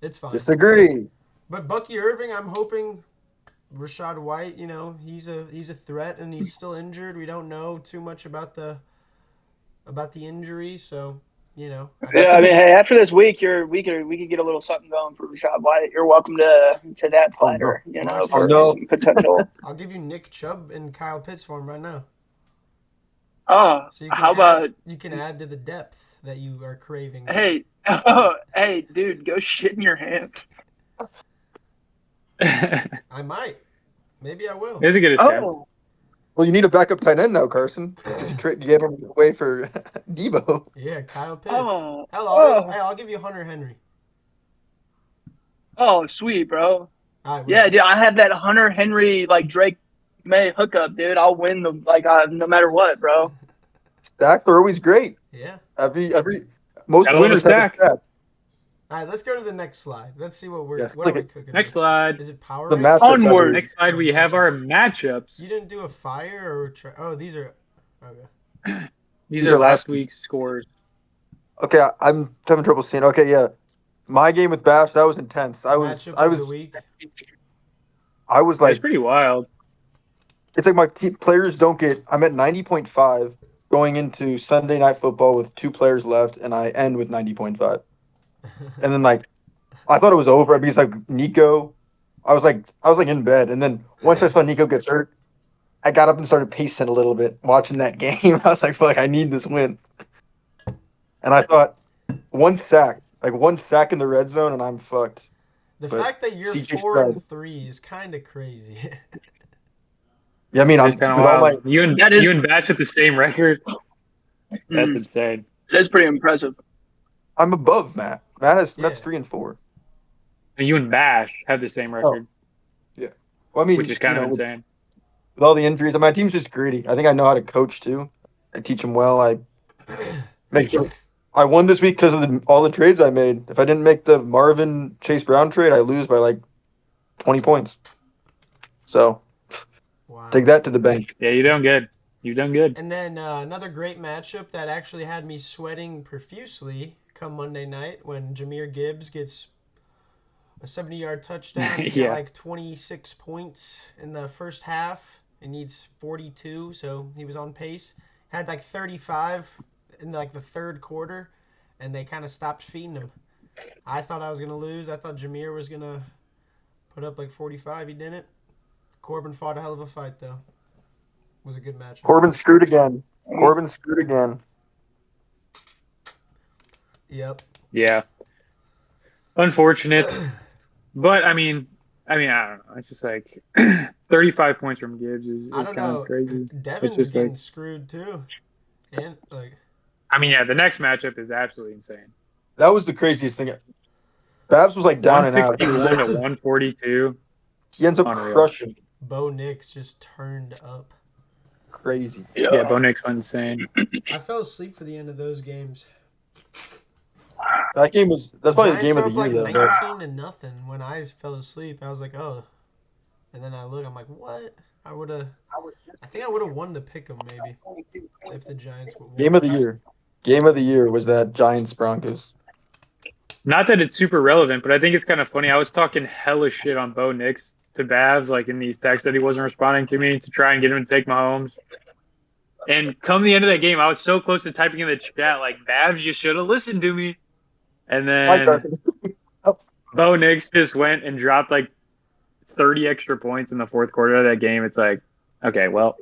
It's fine. Disagree. But Bucky Irving, I'm hoping Rashad White. He's a threat and he's still injured. We don't know too much about the injury, so Yeah, I mean, hey, after this week, we could get a little something going for Rashad White. You're welcome to that platter, for some potential. I'll give you Nick Chubb and Kyle Pitts for him right now. Oh, So you can add to the depth that you are craving. Hey, hey, dude, go shit in your hand. I might. Maybe I will. There's a good attempt. Oh, Well, you need a backup tight end now, Carson. You gave him away for Debo. Yeah, Kyle Pitts. Oh, I'll give you Hunter Henry. oh, sweet, bro. All right, Yeah, dude, I have that Hunter Henry like Drake May hookup, dude. I'll win no matter what, bro. Stacks are always great. Yeah. Most Gotta love a winners have a stack. stack. All right, let's go to the next slide. Let's see what Yes, what are we cooking Next with? slide. Is it power? The rankings? matchup Onward. Next slide, we have our matchups. You didn't do a fire or oh, these are okay. These are last week's scores. Okay, I'm having trouble seeing. Okay, yeah, my game with Bash, that was intense. Matchup of the week. I was It's like, pretty wild. it's like my team players don't get. I'm at 90.5 going into Sunday Night Football with 2 players left, and I end with 90.5. And then like, I thought it was over because like Nico, I was like in bed, and then once I saw Nico get hurt, I got up and started pacing a little bit watching that game. I was like, fuck, I need this win. And I thought one sack in the red zone, and I'm fucked. The But fact that you're CJ 4-3 is kind of crazy. Yeah, I mean, I'm It's kind of with all wild. my You and Batch at the same record. That's insane. That's pretty impressive. I'm above Matt. Matt's Yeah. 3-4. And you and Bash have the same record, Well, I mean, which is kind of insane. with all the injuries, my team's just greedy. I think I know how to coach too. I teach them well. I make sure I won this week because of all the trades I made. If I didn't make the Marvin Chase Brown trade, I lose by like 20 points. So Wow. take that to the bank. Yeah, you done good. You done good. And then another great matchup that actually had me sweating profusely come Monday night when Jahmyr Gibbs gets a 70-yard touchdown. He's Yeah. got like 26 points in the first half and needs 42, so he was on pace. Had like 35 in like the third quarter, and they kind of stopped feeding him. I thought I was going to lose. I thought Jahmyr was going to put up like 45. He didn't. Corbin fought a hell of a fight, though. It was a good matchup. Corbin screwed again. Yep. Yeah. Unfortunate. But I mean, I don't know. It's just like 35 points from Gibbs is I don't kind know. of crazy. Devin's just getting like- screwed too. And like I mean, yeah, the next matchup is absolutely insane. That was the craziest thing. Babs was like down and out. 161 to 142. He ends up Unreal. crushing. Bo Nix just turned up. Crazy. Yeah, Bo Nix went insane. I fell asleep for the end of those games. That's probably the Giants game are of the up year like though. 19-0 when I fell asleep. I was like, oh, and then I look. I'm like, what? I think I would have won the pick 'em maybe if the Giants would Game won. of the year. Game of the year was that Giants Broncos. Not that it's super relevant, but I think it's kind of funny. I was talking hella shit on Bo Nix to Babs, like in these texts that he wasn't responding to me to try and get him to take Mahomes. And come the end of that game, I was so close to typing in the chat, like, Babs, you should have listened to me. And then Bo Nix just went and dropped like 30 extra points in the fourth quarter of that game. It's like, okay, well,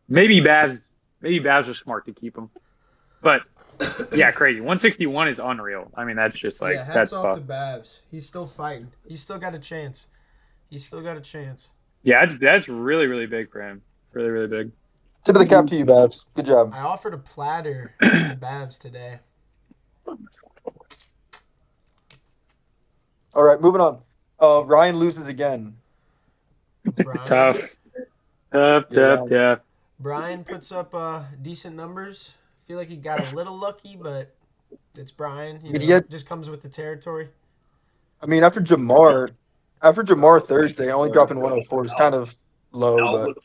maybe Babs was smart to keep him. But yeah, crazy. 161 is unreal. I mean, that's just like Yeah, hats that's off tough. to Babs. He's still fighting. He's still got a chance. Yeah, that's really, really big for him. Really, really big. Tip of the cap to you, Babs. Good job. I offered a platter to Babs today. All right, moving on. Ryan loses again. Brian. Tough. Brian puts up decent numbers. I feel like he got a little lucky, but it's Brian. Just comes with the territory. I mean, after Jamar Thursday, only dropping 104 is kind of low, but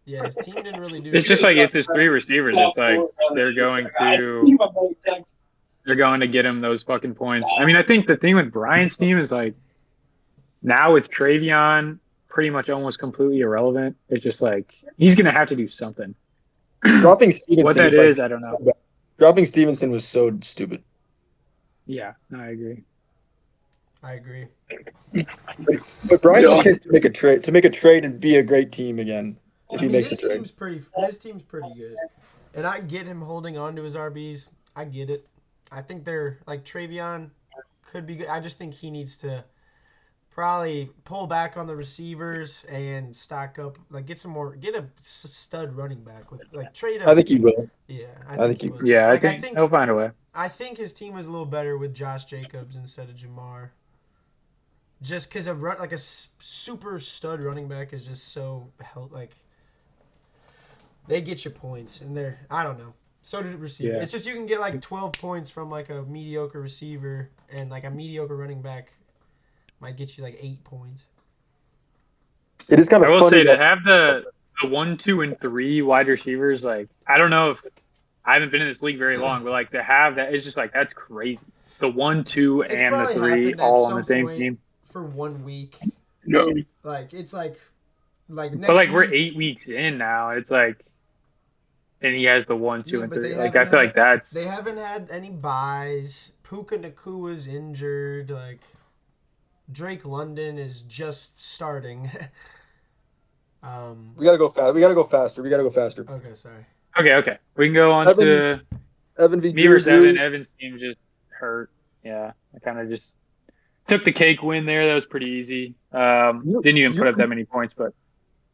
Yeah, his team didn't really do It's shit. just like it's his three receivers. It's like they're going to get him those fucking points. I mean, I think the thing with Brian's team is like now with Travion pretty much almost completely irrelevant. It's just like he's gonna have to do something. dropping Stevenson. What that is, I don't know. Dropping Stevenson was so stupid. Yeah, I agree. But Brian has a chance to make a trade and be a great team again. If he makes a trade. His team's pretty good, and I get him holding on to his RBs. I get it. I think they're like Travion could be good. I just think he needs to probably pull back on the receivers and stock up, like get a stud running back with like trade. I think he will. Yeah, I think he will. Yeah, Like, I think he'll find a way. I think his team was a little better with Josh Jacobs instead of Jamar. Just because a super stud running back is just so like they get you points and I don't know. So did receiver. Yeah. It's just you can get like 12 points from like a mediocre receiver, and like a mediocre running back might get you like 8 points. It is kind of I will funny say that to have the 1, 2, and 3 wide receivers, like I don't know if I haven't been in this league very long, but like to have that, it's just like that's crazy. The 1, 2, It's and the probably 3 happened at all on some the same point team. for 1 week. No. Like it's like next But like we're week, 8 weeks in now. It's like, and he has the 1, 2, yeah, and but 3. Like I feel like that's they haven't had any buys. Puka Nakua's injured. Like Drake London is just starting. we gotta go fast. We gotta go faster. Okay, sorry. okay. We can go on to Evan v. me versus Drew. Evan. Evan's team just hurt. Yeah, I kind of just took the cake win there. That was pretty easy. Didn't even put up that many points, but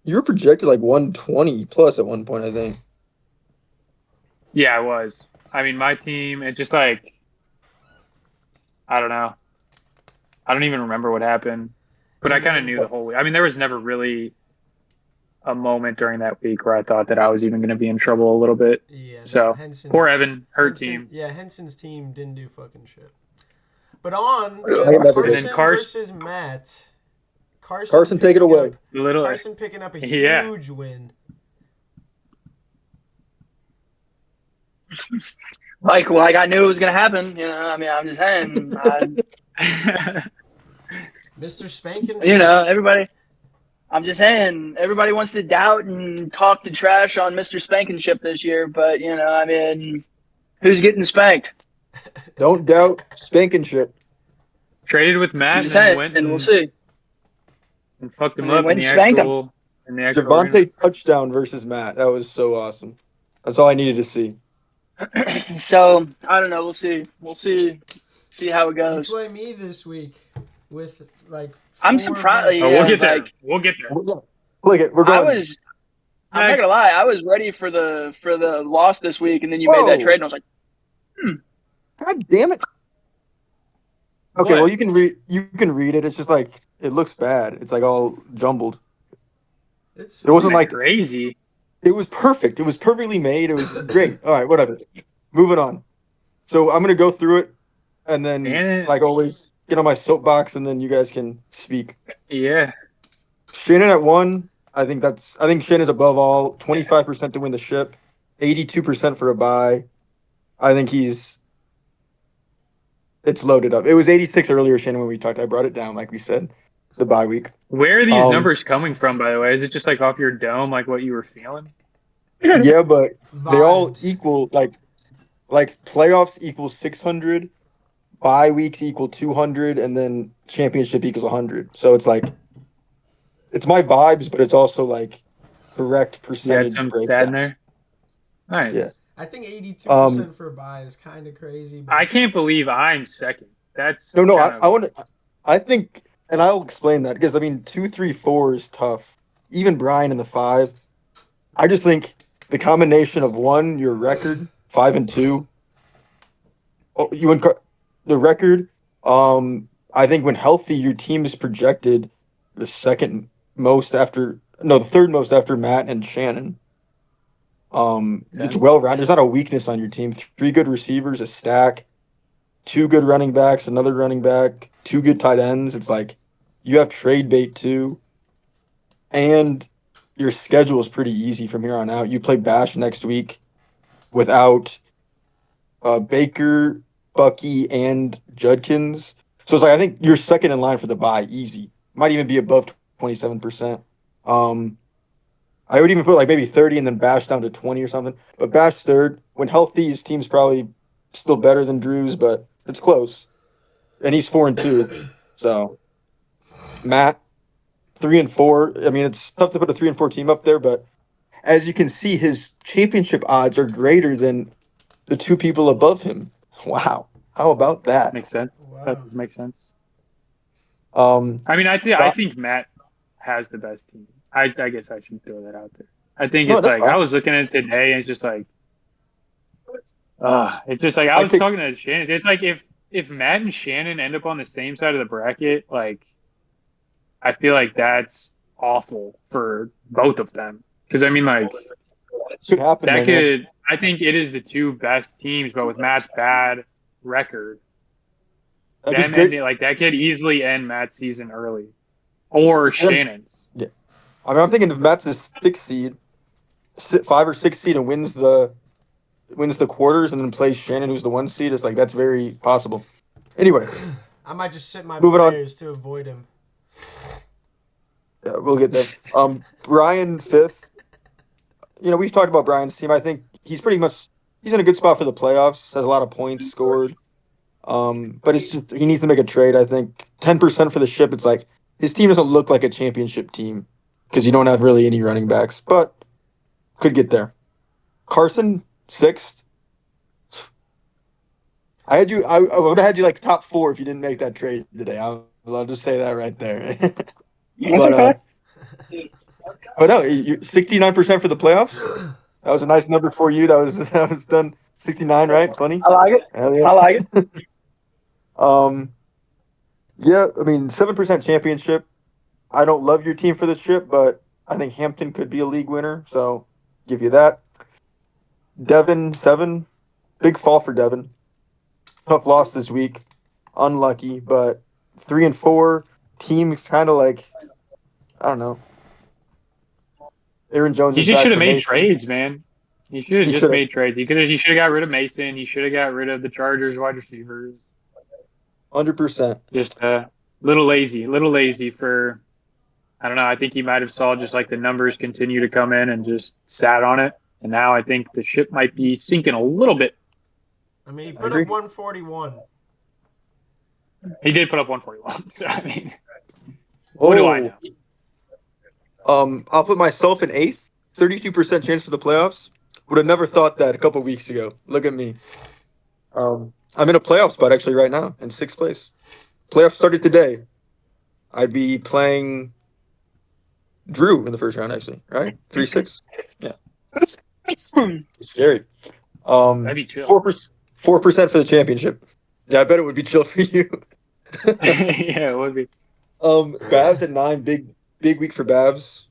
You were projected like 120 plus at one point, I think. yeah, I was. I mean, my team, it just like, I don't know. I don't even remember what happened, but I kind of knew the whole week. I mean, there was never really a moment during that week where I thought that I was even going to be in trouble a little bit. Yeah. So poor Evan, Henson, team. Yeah, Henson's team didn't do fucking shit. But on to Carson versus Matt. Carson, take it away. Carson picking up a huge win. Like I knew it was gonna happen. You know, I mean, I'm just saying. Mr. Spankin'. You know, everybody. I'm just saying, everybody wants to doubt and talk the trash on Mr. Spankinship this year, but you know, I mean, who's getting spanked? Don't doubt Spankinship. Traded with Matt and then went and we'll see. And fucked him up in the actual Javonte touchdown versus Matt. That was so awesome. That's all I needed to see. So I don't know. We'll see. We'll see how it goes. You play me this week with like. I'm surprised. Oh, we'll get there. We'll get there. Look it. We're going. I'm not gonna lie. I was ready for the loss this week, and then you made that trade, and I was like, God damn it. Okay, well you can read it. It's just like it looks bad. It's like all jumbled. It wasn't like crazy. It was perfect. It was perfectly made. It was great. All right, whatever. Moving on. So I'm gonna go through it. and then And like always get on my soapbox, and then you guys can speak. yeah, Shannon at 1. I think Shannon's above all. 25% to win the ship, 82% for a buy. I think it's loaded up. It was 86 earlier, Shannon, when we talked. I brought it down, like we said, the bye week. where are these Um, numbers coming from, by the way? Is it just like off your dome, like what you were feeling? yeah, but they all Vibes. equal like playoffs equal 600, bye weeks equal 200, and then championship equals 100. So it's like it's my vibes, but it's also like correct You had percentage some stat in breakdown. there. Nice. Yeah. I think 82% Um. for a buy is kind of crazy, I but can't believe I'm second. That's No, no. kind of I want to. I think, and I'll explain that because I mean, 2, 3, 4 is tough. Even Brian in the 5. I just think the combination of one, your record 5-2. Oh, the record. I think when healthy, your team is projected the second most after no, the third most after Matt and Shannon. makes It's sense. well rounded. There's not a weakness on your team. 3 good receivers, a stack, 2 good running backs, another running back, 2 good tight ends. It's like you have trade bait too, and your schedule is pretty easy from here on out. You play Bash next week without Baker, Bucky, and Judkins. So it's like I think you're second in line for the bye, easy. Might even be above 27%. Um, I would even put like maybe 30 and then Bash down to 20 or something. But Bash third. When healthy, his team's probably still better than Drew's, but it's close. And he's 4-2. So Matt 3-4. I mean, it's tough to put a 3-4 team up there, but as you can see, his championship odds are greater than the 2 people above him. Wow. How about that? Makes sense. That wow. does make sense. Um, I mean, I but think Matt has the best team. I guess I should throw that out there. I think no, it's that's like I fine. was looking at it today, and it's just like, it's just like I I was take talking to Shannon. It's like if Matt and Shannon end up on the same side of the bracket, like I feel like that's awful for both of them. Because I mean, like should happen that though, man. could. I think it is the two best teams, but with Matt's bad record, That'd be them great. ending like that could easily end Matt's season early or Shannon's. Yeah. I mean, I'm thinking if Matt's a 6 seed, 5 or 6 seed, and wins the quarters, and then plays Shannon, who's the 1 seed, it's like that's very possible. Anyway, I might just sit my moving on. players to avoid him. Yeah, we'll get there. Brian fifth. We've talked about Brian's team. I think he's in a good spot for the playoffs. Has a lot of points scored. But it's just he needs to make a trade. I think 10% for the ship. It's like his team doesn't look like a championship team because you don't have really any running backs, but could get there. Carson sixth. I would have had you like top 4 if you didn't make that trade today. I'll just say that right there. That's but okay. no, 69% for the playoffs. That was a nice number for you. That was done 69, right? Funny. I like it. Hell I like it. yeah. um, yeah. I mean, 7% championship. I don't love your team for this trip, but I think Hampton could be a league winner. So give you that. Devin 7. Big fall for Devin. Tough loss this week. Unlucky, but 3-4. Team's kind of like I don't know. Aaron Jones He is just back should have for made Mason. trades, man. He should have He just should have made trades. He should have got rid of Mason. He should have got rid of the Chargers wide receivers. 100%. Just little lazy for I don't know. I think he might have saw just like the numbers continue to come in and just sat on it. And now I think the ship might be sinking a little bit. I mean, he I put up agree. 141. He did put up 141. So I mean, what do I Oh, know? I'll put myself in eighth. 32% chance for the playoffs. Would have never thought that a couple weeks ago. Look at me. I'm in a playoff spot actually right now in sixth place. Playoffs started today. I'd be playing Drew in the first round actually, right? 3-6. Yeah, it's scary. That'd be chill. 4% for the championship. Yeah, I bet it would be chill for you. Yeah, it would be. Babs at 9. Big week for Babs.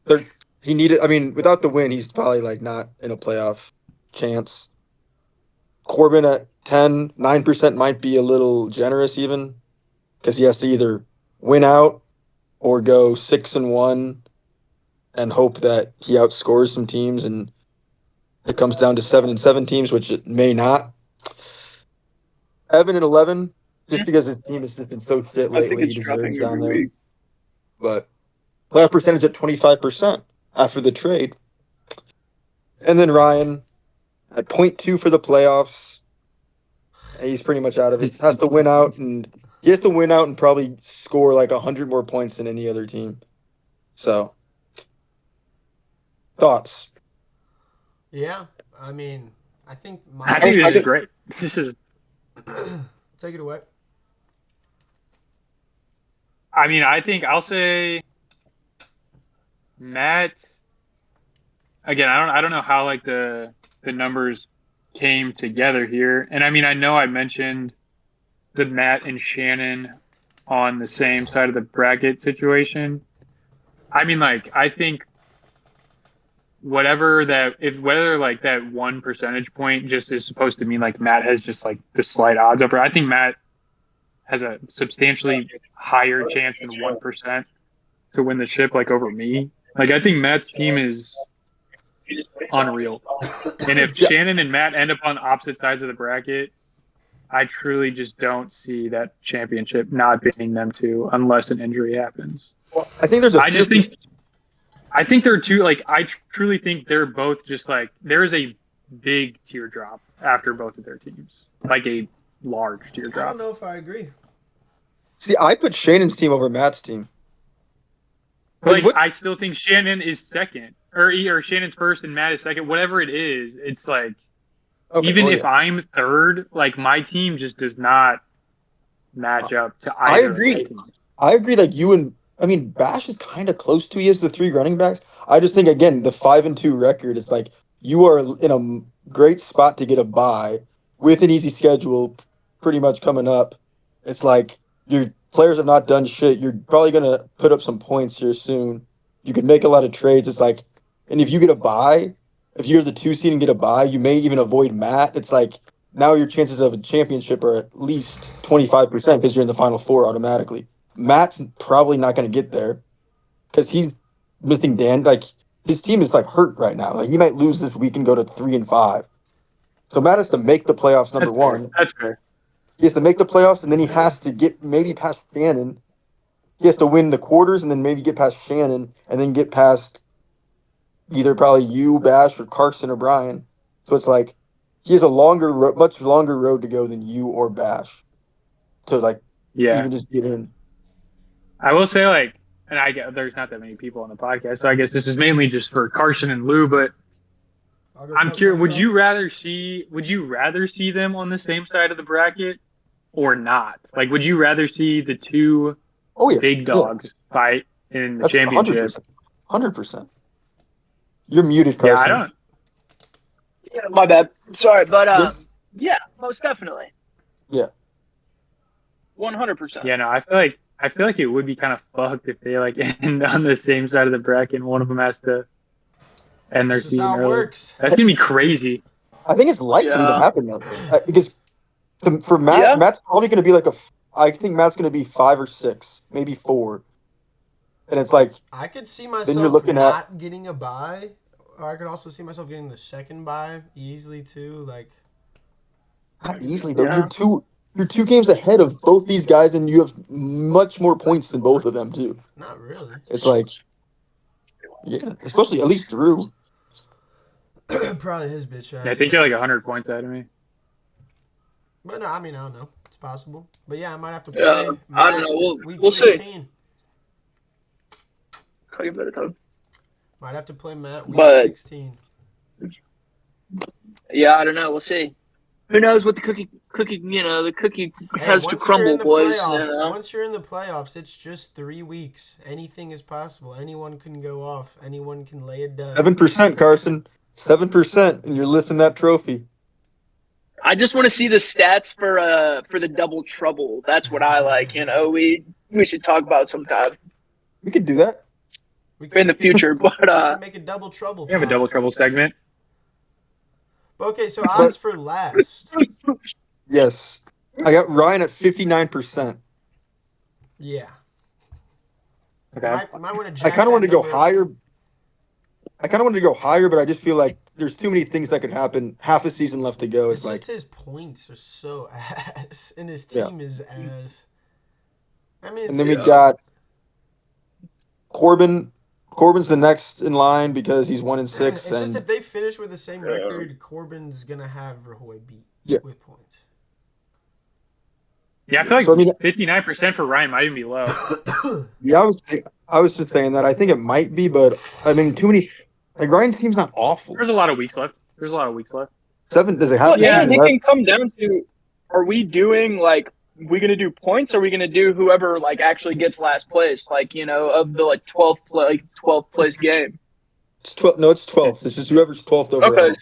They're, he needed. I mean, without the win, he's probably like not in a playoff chance. Corbin at 10, 9% might be a little generous even, because he has to either win out or go 6-1 and hope that he outscores some teams and it comes down to 7-7 teams, which it may not. Evan at 11, just because his team has just been so shit I think lately, he it's dropping deserves down every there. week. But playoff percentage at 25% after the trade. And then Ryan at 0.2 for the playoffs. He's pretty much out of it. Has to win out, and he has to win out and probably score like 100 more points than any other team. So, thoughts? Yeah, I mean, I think I think this is great. This is. Take it away. I mean, I think I'll say Matt. Again, I don't know how like the numbers came together here, and I mean, I know I mentioned the Matt and Shannon on the same side of the bracket situation. I mean, like, I think whether like that 1 percentage point just is supposed to mean like Matt has just like the slight odds over. I think Matt has a substantially higher chance than 1% to win the ship, like over me. Like, I think Matt's team is unreal. And if Shannon and Matt end up on opposite sides of the bracket, I truly just don't see that championship not being them two unless an injury happens. Well, I think there's a few. I think they're two. Like, I truly think they're both just like there is a big teardrop after both of their teams, like a large I teardrop. don't know if I agree. See, I put Shannon's team over Matt's team. Like, I still think Shannon is second, or Shannon's first and Matt is second. Whatever it is, it's like even if I'm third, like my team just does not match up to either. I agree. I agree. Like I mean, Bash is kind of close to. He has the 3 running backs. I just think again the 5-2 record is like you are in a great spot to get a bye with an easy schedule, pretty much coming up. It's like your players have not done shit. You're probably gonna put up some points here soon. You can make a lot of trades. It's like, and if you get a bye, if you're the 2 seed and get a bye, you may even avoid Matt. It's like now your chances of a championship are at least 25% because you're in the final 4 automatically. Matt's probably not going to get there because he's missing Dan. Like his team is like hurt right now. Like he might lose this week and go to 3-5. So Matt has to make the playoffs. Number one, that's fair. He has to make the playoffs, and then he has to get maybe past Shannon. He has to win the quarters, and then maybe get past Shannon, and then get past either probably you, Bash, or Carson or Brian. So it's like he has a much longer road to go than you or Bash to like even just get in. I will say, like, and I get there's not that many people on the podcast, so I guess this is mainly just for Carson and Lou. But I'm curious, would you rather see them on the same side of the bracket or not? Like, would you rather see the two big dogs fight in the championship? 100%. You're muted, Carson. Yeah, I don't. Yeah, my bad. Sorry, but yeah, most definitely. Yeah. 100%. Yeah, no, I feel like it would be kind of fucked if they like end on the same side of the bracket and one of them has to end their season early. Works. That's gonna be crazy. I think it's likely to happen though, because for Matt, Matt's probably going to be like I think Matt's going to be 5 or 6, maybe 4, and it's like I could see myself then you're looking not getting a bye, or I could also see myself getting the second bye easily too. Like not easily though. You're 2 games ahead of both these guys, and you have much more points than both of them too. Not really. It's like, yeah, especially at least Drew. Probably his bitch ass. Yeah, I think you're like 100 points out of me. But no, I mean I don't know. It's possible. But yeah, I might have to play. I don't know. We'll 16. See. Might have to play Matt week 16. Yeah, I don't know. We'll see. Who knows what the cookie has to crumble, boys. Once you're in the playoffs, it's just 3 weeks. Anything is possible. Anyone can go off. Anyone can lay a dud. 7%, Carson. 7%, and you're lifting that trophy. I just want to see the stats for the double trouble. That's what I like. We should talk about sometime. We could do that. In the future, but we can make a double trouble. We have a double trouble segment. Okay, so odds for last. Yes. I got Ryan at 59%. Yeah. Okay. Might want to I jack kind of that wanted to go number up. higher. I kind of wanted to go higher, but I just feel like there's too many things that could happen. Half a season left to go. It's It's just like, his points are so ass, and his yeah. team is ass. I mean, And it's then we Yeah. got Corbin. Corbin's the next in line because he's 1-6, it's just and if they finish with the same record, Corbin's gonna have Rahoy beat Yeah. with points. Yeah, I feel so I like mean, 59% for Ryan might even be low. yeah, I was just saying that. I think it might be, but I mean, too many. Like Ryan's team's not awful. There's a lot of weeks left. There's a lot of weeks left. 7 does it have Well, the Yeah. and season it left? can come down to: are we doing like we gonna do points? Or are we gonna do whoever like actually gets last place? Like of the like 12th place game. It's 12. No, it's 12. It's just whoever's 12th Okay. overall.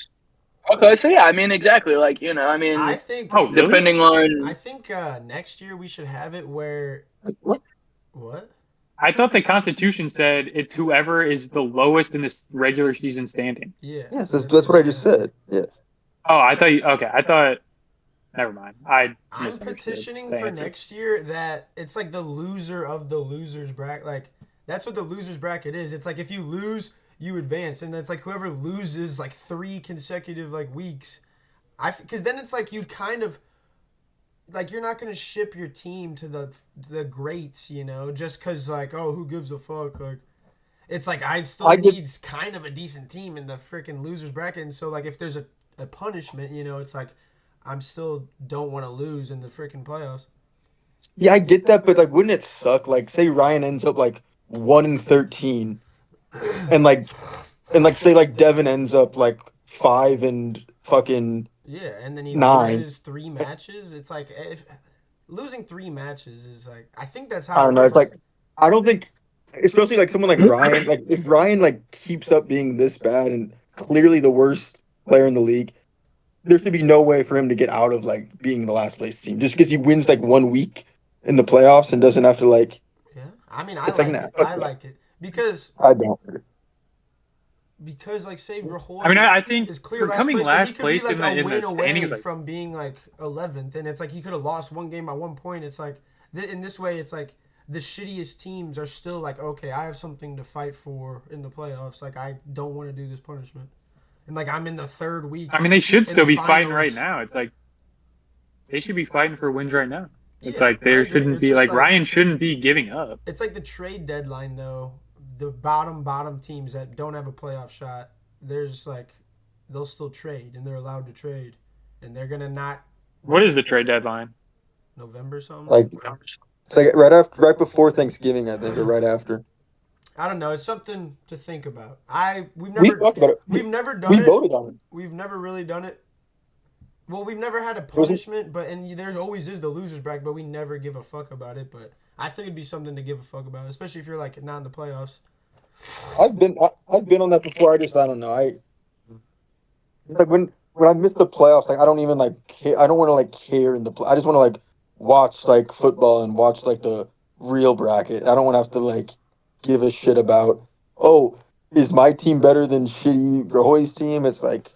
Okay. So yeah, I mean exactly. Like I I mean, think Oh, really? depending I on think next year we should have it where what? I thought the Constitution said it's whoever is the lowest in this regular season standing. Yeah, Yes, that's that's what what it I just said. said. Yeah. Oh, I thought you. Okay, I thought. Never mind. I I'm misunderstood petitioning the for answer. next year that it's like the loser of the losers bracket. Like that's what the losers bracket is. It's like if you lose, you advance, and it's like whoever loses like 3 consecutive like weeks. Because then it's like you kind of like you're not gonna ship your team to the greats, just because like oh who gives a fuck like. It's like I still I get need kind of a decent team in the freaking losers bracket, and so like if there's a punishment, it's like I'm still don't want to lose in the freaking playoffs. Yeah, I get that, but like, wouldn't it suck? Like, say Ryan ends up like 1-13, and like say like Devin ends up like 5 and fucking Yeah, and then he 9. loses 3 matches. It's like losing 3 matches is like I think that's I how it don't know. It's works. like I don't think, especially like someone like Ryan. Like if Ryan like keeps up being this bad and clearly the worst player in the league, there should be no way for him to get out of like being the last place team just because he wins like 1 week in the playoffs and doesn't have to like. Yeah, I mean I It's like like nah, it. fuck I that. like it because I don't. because like say I mean, Rahoy I think is clear for last coming place, but he last could be place like in a the win standings, away like from being like 11th, and it's like he could have lost one game by 1 point. It's like in this way, it's like the shittiest teams are still like okay, I have something to fight for in the playoffs. Like I don't want to do this punishment, and like I'm in the third I week mean, they should in the still be fighting right finals. now. It's like they should be fighting for wins right now. It's Yeah, like I there agree. shouldn't It's be just like like Ryan shouldn't be giving up. it's like the trade deadline though. The bottom teams that don't have a playoff shot, there's like they'll still trade and they're allowed to trade, and they're gonna not What is the trade deadline? November something. Like it's like right before Thanksgiving, I think, or right after. I don't know. It's something to think about. We talked about it. We've never We done it. voted on it. We've never really done it. Well, we've never had a It wasn't. punishment, but and there's always is the losers bracket, but we never give a fuck about it. But I think it'd be something to give a fuck about, especially if you're like not in the playoffs. I've been on that before. I don't know. Like when I miss the playoffs, like I don't even like care. I don't want to like care in the play. I just want to like watch like football and watch like the real bracket. I don't want to have to like give a shit about, oh, is my team better than shitty Rahoy's team? It's like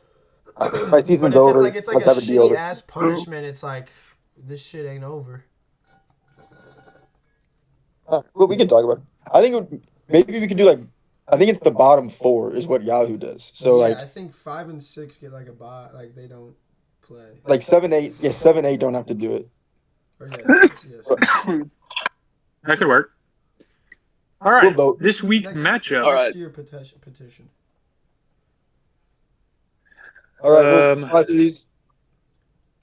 my But season's if it's over. like Let's a have it be shitty over. ass punishment, it's like this shit ain't over. Well, we can talk about it. I think maybe we could do like, I think it's the bottom 4 is what Yahoo does. So Yeah, like I think 5 and 6 get like a bot, like they don't play. like 7-8, yeah, 7-8 don't have to do it. Or yes, yes. That could work. All We'll right, vote. this week's Next matchup. All next right. year petition. All right, well, Um, these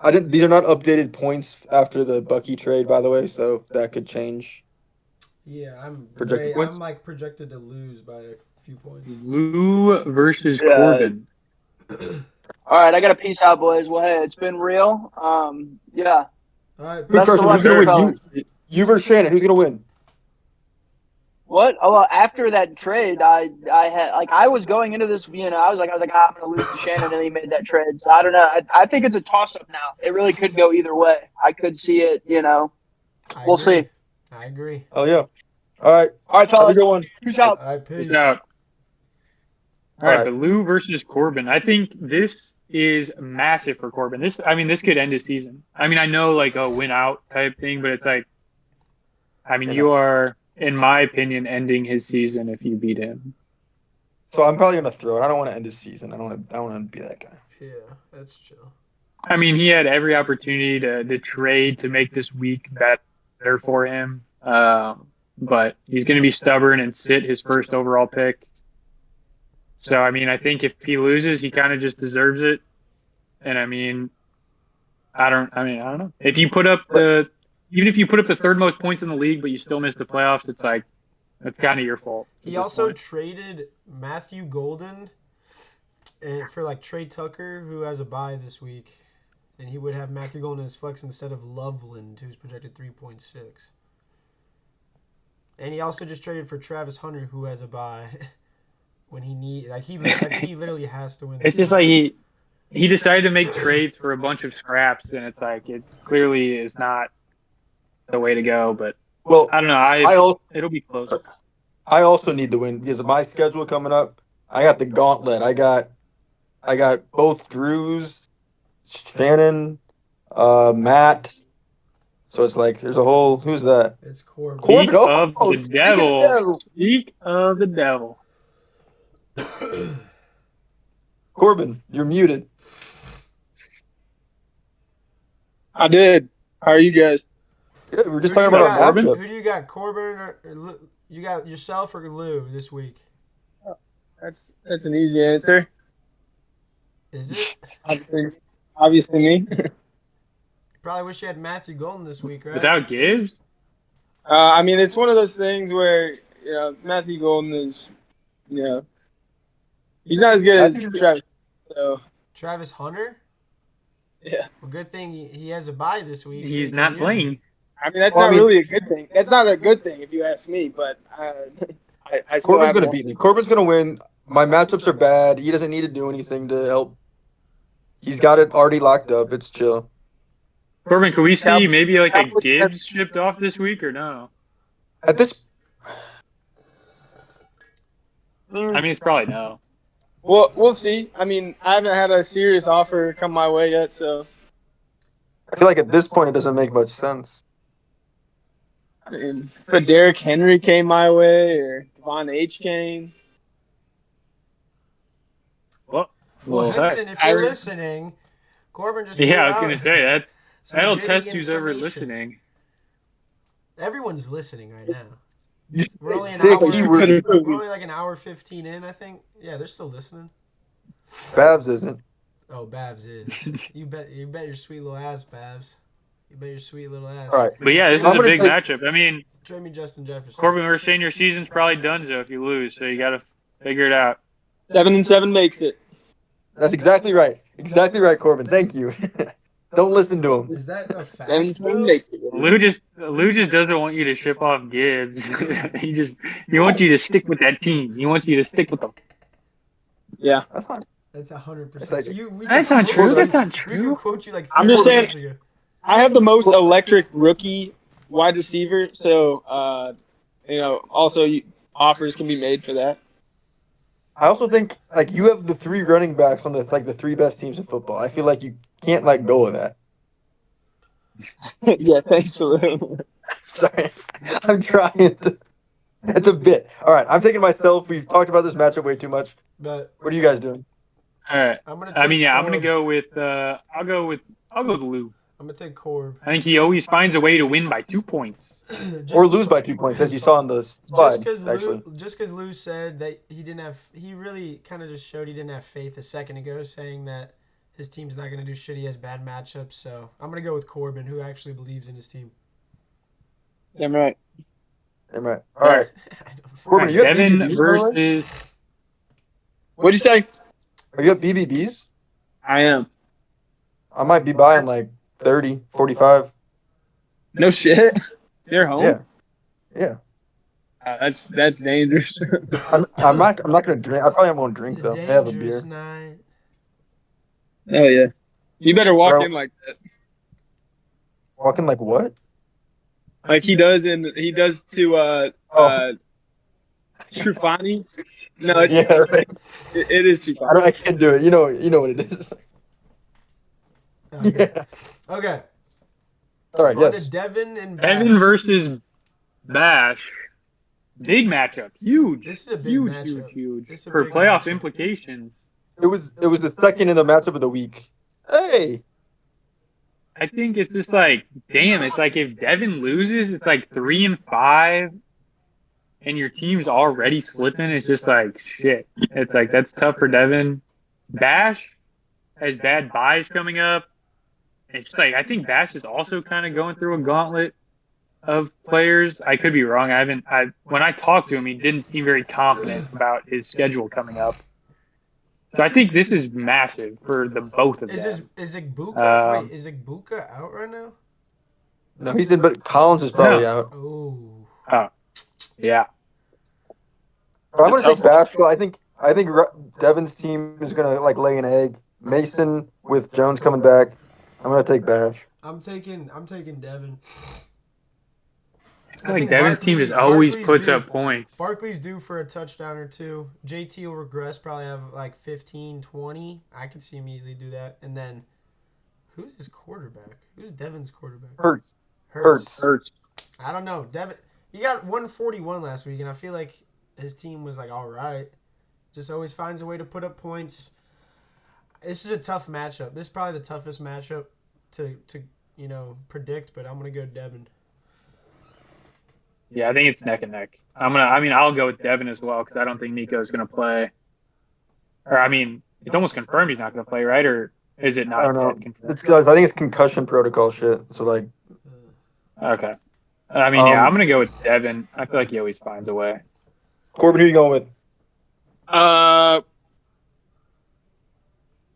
I didn't. These are not updated points after the Bucky trade, by the way, so that could change Yeah, projected I'm points. like projected to lose by a few points. Lou versus Yeah. Corbin. All right, I got to peace out, boys. Well, hey, it's been real. Yeah. All right, Good Best of peace. question. luck Who's Yes, gonna here, win? sir. fellas. You versus Shannon. Who's gonna win? What? Oh, well, after that trade, I had like I was going into this, I was like, I'm gonna lose to Shannon, and then he made that trade. So I don't know. I think it's a toss up now. It really could go either way. I could see it. I We'll agree. see. I agree. Oh yeah. All right. All right, Have a fellas. good one. Peace out. All right, Peace peace. out. All All right, right. but Lou versus Corbin. I think this is massive for Corbin. This could end his season. I mean, I know like a win out type thing, but it's like, I mean, you are, in my opinion, ending his season if you beat him. So I'm probably gonna throw it. I don't want to end his season. I don't want to be that guy. Yeah, that's chill. I mean, he had every opportunity to trade to make this week better for him. But he's going to be stubborn and sit his first overall pick. So, I mean, I think if he loses, he kind of just deserves it. And I mean, I don't know. If you put up even if you put up the third most points in the league, but you still miss the playoffs, it's like, that's kind of your fault. He also traded Matthew Golden for like Trey Tucker, who has a bye this week. And he would have Matthew Golden as flex instead of Loveland, who's projected 3.6. And he also just traded for Travis Hunter, who has a bye. When he literally has to win. It's just like he decided to make trades for a bunch of scraps, and it's like it clearly is not the way to go. But I don't know. It'll be close. I also need the win because of my schedule coming up. I got the gauntlet. I got both Drews, Shannon, Matt. So it's like there's a whole. Who's that? It's Corbin. Speak of the devil. Speak of the devil. Corbin, you're muted. I did. How are you guys? Good. We're just talking about our matchup. Who do you got, Corbin or you got yourself or Lou this week? That's an easy answer. Is it? Obviously me. Probably wish you had Matthew Golden this week, right? Without Gibbs? I mean, it's one of those things where Matthew Golden is, he's not as good as Travis. So Travis Hunter? Yeah. Well, good thing he has a bye this week. He's not playing. I mean, that's not really a good thing. That's not a good thing if you ask me. But I Corbin's gonna beat me. Corbin's gonna win. My matchups are bad. He doesn't need to do anything to help. He's got it already locked up. It's chill. Corbin, can we see maybe like a Gibbs shipped off this week or no? At this, I mean, it's probably no. Well, we'll see. I mean, I haven't had a serious offer come my way yet, so. I feel like at this point it doesn't make much sense. I mean, if Derrick Henry came my way or Devon H came. Well, Henson, if you're listening, Corbin just I was going to say, that'll test who's ever listening. Everyone's listening right now. We're only like an hour 15 in, I think. Yeah, they're still listening. Babs isn't. Oh, Babs is. You bet your sweet little ass, Babs. You bet your sweet little ass. All right. But yeah, this is a big matchup. I mean, trade me Justin Jefferson. Corbin, we're saying your season's probably done if you lose, so you got to figure it out. 7-7 makes it. That's exactly right. Exactly right, Corbin. Thank you. Don't listen to him. Is that a fact? 7-7 makes it. Lou just doesn't want you to ship off Gibbs. he wants you to stick with that team. He wants you to stick with them. Yeah, that's not. That's 100%. That's not true. That's not true. We could quote you like. I'm just saying. I have the most electric rookie wide receiver, so also offers can be made for that. I also think like you have the 3 running backs on the 3 best teams in football. I feel like you can't let go of that. Yeah, thanks, Lou. Sorry, I'm trying to. It's a bit. All right, I'm taking myself. We've talked about this matchup way too much. But what are you guys doing? All right. I'm gonna go with. I'll go with Lou. I'm gonna take Corb. I think he always finds a way to win by 2 points. Or lose by 2 points, as you saw in the slide. Just because Lou said that he really kind of just showed he didn't have faith a second ago, saying that his team's not going to do shit. He has bad matchups. So I'm going to go with Corbin, who actually believes in his team. Damn right. All right. Corbin, you have Devin BBBs versus. What'd you say? Are you at BBBs? I am. I might be buying like 30, 45. No shit. They're home. Yeah. That's dangerous. I'm not gonna drink. I probably won't drink though. They have a beer. Night. Oh yeah. You better walk in like that. Walk in like what? Like he does to Trufani's. No, it's, right. it is Trufani. I can't do it. You know what it is. Okay. Yeah. Okay. All right. On to Yes. Devin and Evan Bash. versus Bash. Big matchup. Huge. This is a big Huge, huge, matchup. huge. This is a For big playoff matchup. implications. It was the second in the matchup of the week. Hey. I think it's just like, damn, it's like if Devin loses, it's like 3-5 and your team's already slipping. It's just like shit. It's like that's tough for Devin. Bash has bad buys coming up. It's just like I think Bash is also kind of going through a gauntlet of players. I could be wrong. I when I talked to him, he didn't seem very confident about his schedule coming up. So I think this is massive for the both of them. Is Igbuka? Wait, Um, is Igbuka out right now? No, he's in, but Collins is probably no. out. Oh. Oh, yeah. But I'm It's a gonna tough take one. Bashville. I think Devin's team is gonna like lay an egg. Mason with Jones coming back. I'm gonna take Bash. I'm taking Devin. I I feel like think Devin's team just always Barkley's puts due. up points. Barkley's due for a touchdown or two. JT will regress, probably have like 15, 20. I could see him easily do that. And then who's his quarterback? Who's Devin's quarterback? Hurts. Hurts. Hurts. I don't know. Devin, he got 141 last week, and I feel like his team was like all right. Just always finds a way to put up points. This is a tough matchup. This is probably the toughest matchup to predict, but I'm gonna go Devin. Yeah, I think it's neck and neck. I'll go with Devin as well because I don't think Nico's going to play. Or, I mean, it's almost confirmed he's not going to play, right? Or is it I not don't know. yet confirmed? It's guys. I think it's concussion protocol shit. So like, Okay. I mean, yeah, I'm um, going to go with Devin. I feel like he always finds a way. Corbin, who you going with? Uh,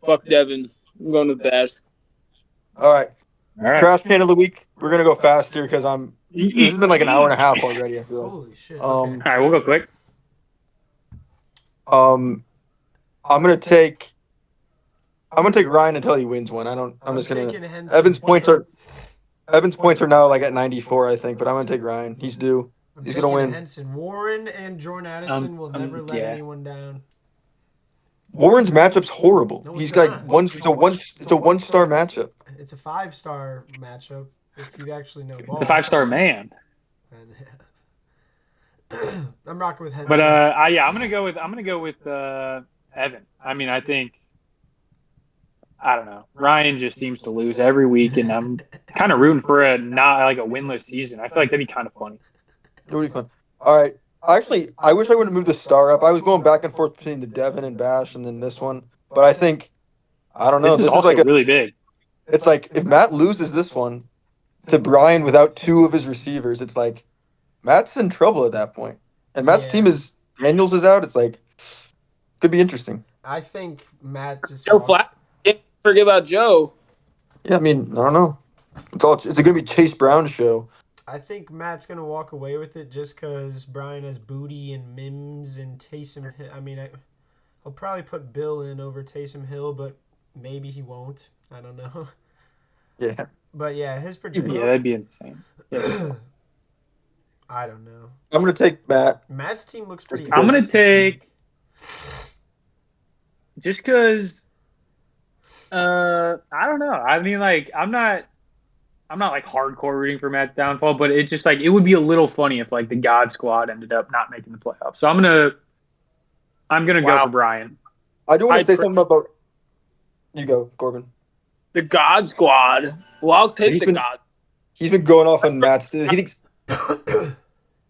fuck Devin. I'm going with Bash. All right. All right. Trash can of the week. We're gonna go faster because This has been like an hour and a half already. I feel. Holy shit. Okay. All right, we'll go quick. Um, I'm gonna take. I'm gonna take Ryan until he wins one. I'm I'm just gonna. taking Henson. Evan's points are now like at 94, I think. But I'm gonna take Ryan. He's due. I'm He's gonna taking win. Henson. Warren and Jordan Addison will never let Yeah. anyone down. Warren's matchup's horrible. No, He's it's got not. one. It's a 1-star matchup. It's a 5-star matchup if you actually know ball. It's a 5-star man. And, I'm rocking with Henson. But yeah, I'm gonna go with Evan. I mean, I don't know. Ryan just seems to lose every week, and I'm kind of rooting for a not like a winless season. I feel like that'd be kind of funny. It would be fun. All right. Actually, I wish I would have moved the star up. I was going back and forth between the Devon and Bash and then this one. But I think I don't know. This is This is also like a. really big. It's like if Matt loses this one to Brian without two of his receivers, it's like Matt's in trouble at that point. And Matt's team is Daniels is out. It's like could be interesting. I think Matt just Joe Flat. Can't forget about Joe. Yeah, I mean, I don't know. It's gonna be Chase Brown's show. I think Matt's gonna walk away with it just because Brian has Booty and Mims and Taysom. I mean, I'll probably put Bill in over Taysom Hill, but maybe he won't. I don't know. Yeah. But yeah, his projection. Yeah, that'd be insane. I don't know. I'm gonna take Matt. Matt's team looks pretty. I'm gonna honest this take week. just because. I don't know. I mean, like, I'm not like hardcore rooting for Matt's downfall, but it's just like it would be a little funny if like the God Squad ended up not making the playoffs. So I'm gonna go Wow. for Brian. I do want I to say something about. You go, Corbin. The God Squad. Well, I'll take He's the been- God. He's been going off on Matt's. He thinks.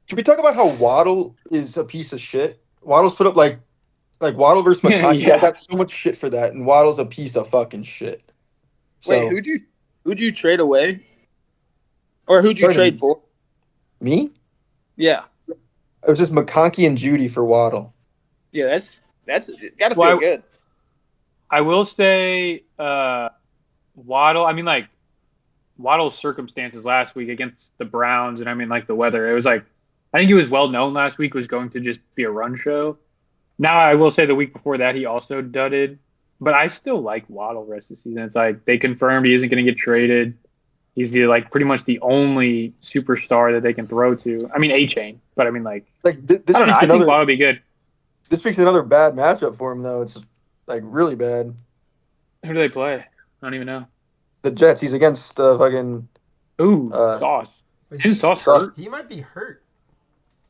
Should we talk about how Waddle is a piece of shit? Waddle's put up like Waddle versus McConkey. Yeah. I got so much shit for that, and Waddle's a piece of fucking shit. So, Wait, who'd you trade away? Or who'd you Pardon trade me? for? Me? Yeah. It was just McConkey and Judy for Waddle. Yeah, that's gotta Well, feel good. I will say Waddle. I mean, like Waddle's circumstances last week against the Browns, and I mean, like the weather. It was like I think he was well known last week was going to just be a run show. Now I will say the week before that he also dudded, but I still like Waddle the rest of the season. It's like they confirmed he isn't going to get traded. He's pretty much the only superstar that they can throw to. I mean, A-Chain, but I mean, like This I don't know. week's I think another. Waddle will be good. This week's another bad matchup for him, though. It's like really bad. Who do they play? I don't even know. the Jets. He's against fucking Ooh, uh. Sauce. But Isn't Sauce Sauce. hurt? he might be hurt.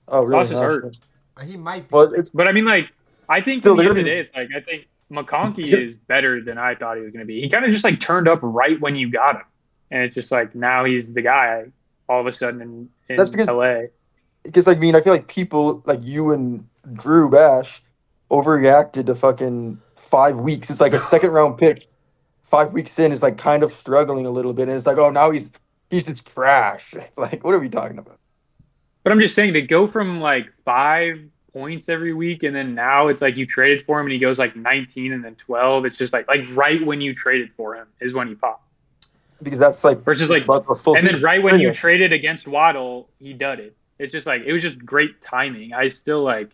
Oh really? Sauce is Oh, hurt. shit. He might be. Well, it's But I mean, like, I think still in the they're end of gonna the day, be. it's like I think McConkey is better than I thought he was going to be. He kind of just like turned up right when you got him, and it's just like now he's the guy all of a sudden That's in because LA. like I feel like people like you and Drew Bash overreacted to fucking 5 weeks. It's like a second round pick. 5 weeks in is like kind of struggling a little bit, and it's like, oh, now he's just trash. Like, what are we talking about? But I'm just saying to go from like 5 points every week, and then now it's like you traded for him and he goes like 19 and then 12. It's just like right when you traded for him is when he popped. Because that's like Versus it's like, about a full and season. then right when you traded against Waddle, he dudded. It's just like it was just great timing. I still like.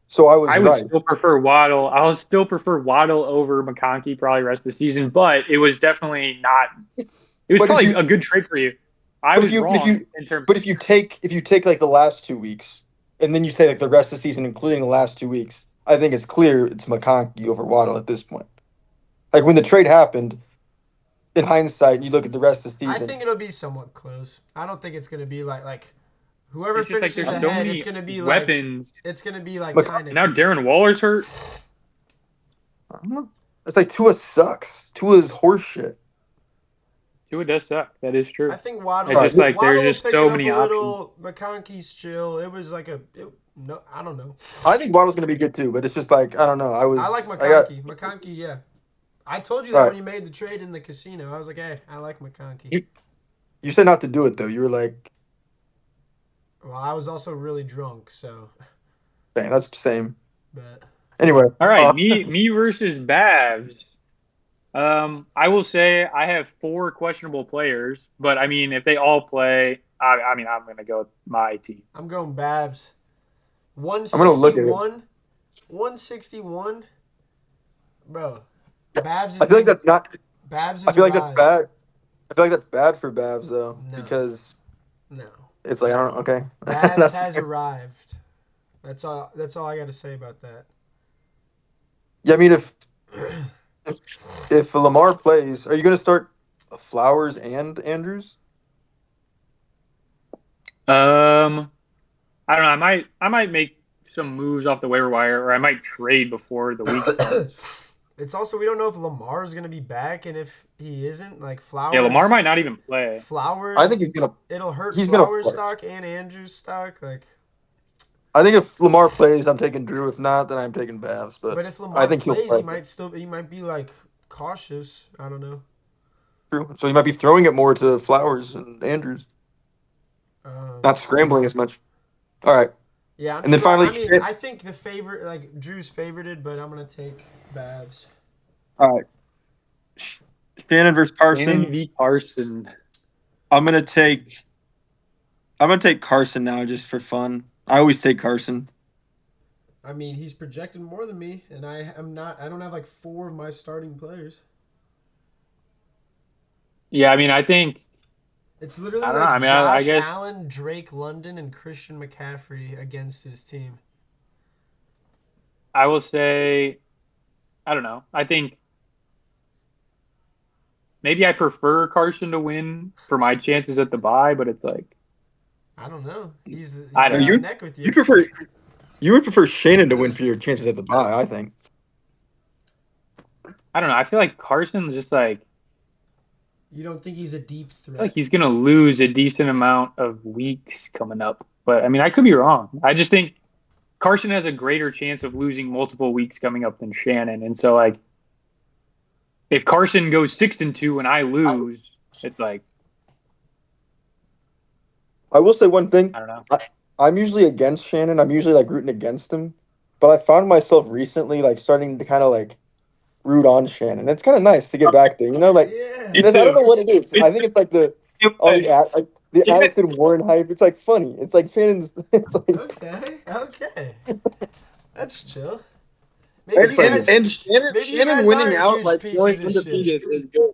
So I was I would right. still prefer Waddle. I'll still prefer Waddle over McConkey probably rest of the season, but it was definitely not. It was But if probably you, a good trade for you. I but was if you, wrong in terms. but if you take like the last 2 weeks, and then you say like the rest of the season, including the last 2 weeks, I think it's clear it's McConkey over Waddle at this point. Like when the trade happened, in hindsight, and you look at the rest of the I season. think it'll be somewhat close. I don't think it's gonna be like whoever It's just like finishes there's so ahead. It's many gonna be weapons. like it's gonna be like Mc- kind And of. now Darren Waller's hurt. I don't know. It's like Tua sucks. Tua's horseshit. Tua does suck. That is true. I think Waddle. It's just like there's Waddle will just pick so it up a many options. little. McConkey's chill. It was like no. I don't know. I think Waddle's gonna be good too, but it's just like I don't know. I like I got McConkey. McConkey, yeah. I told you all that right. when you made the trade in the casino. I was like, hey, I like McConkey. You said not to do it though. You were like, Well, I was also really drunk, so. dang, that's the same. But Anyway, All right, me versus Babs. I will say I have 4 questionable players, but I mean, if they all play, I mean, I'm gonna go with my team. I'm going Babs. I'm gonna look at it. 161. 161. Bro, Babs is I feel like that's not. Babs I has feel like that's arrived. bad. I feel like that's bad for Babs though, No. because No. it's like I don't. Okay. Babs has arrived. That's all I got to say about that. Yeah, I mean, if Lamar plays, are you gonna start Flowers and Andrews? I don't know. I might make some moves off the waiver wire, or I might trade before the week starts. It's also we don't know if Lamar is gonna be back, and if he isn't, like Flowers. Yeah, Lamar might not even play. Flowers. I think he's gonna. It'll hurt He's gonna Flowers play. stock and Andrews stock. Like, I think if Lamar plays, I'm taking Drew. If not, then I'm taking Babs. But if I Lamar think he'll plays, play. he might be like cautious. I don't know. True. So he might be throwing it more to Flowers and Andrews, not scrambling as much. All right. Yeah, And then finally, I mean, I think the favorite, like Drew's favorited, but I'm gonna take Babs. all right. Shannon versus Carson. Shannon v. Carson. I'm gonna take Carson now just for fun. I always take Carson. I mean, he's projected more than me, and I'm not. I don't have like 4 of my starting players. Yeah, I mean, I think It's literally I don't know. like I mean, I Josh guess Allen, Drake London, and Christian McCaffrey against his team. I will say, I don't know. I think maybe I prefer Carson to win for my chances at the bye, but it's like I don't know. He's I don't neck know. and neck with you. You would prefer Shannon to win for your chances at the bye, I think. I don't know. I feel like Carson's just like You don't think he's a deep I feel threat? like he's gonna lose a decent amount of weeks coming up. But I mean, I could be wrong. I just think Carson has a greater chance of losing multiple weeks coming up than Shannon, and so like if Carson goes 6-2 and I lose, it's like I will say one thing. I don't know. I'm usually against Shannon. I'm usually like rooting against him. But I found myself recently like starting to kind of like root on Shannon. It's kind of nice to get back there. You know, like Yeah. Me I don't too. know what it is. I think it's like the Shannon- Addison Warren hype. It's like funny. It's like Shannon's. It's like Okay. That's chill. Maybe It's you like- guys. And Shannon, Maybe you Shannon guys winning are out, huge like going pieces of shit. undefeated, is good.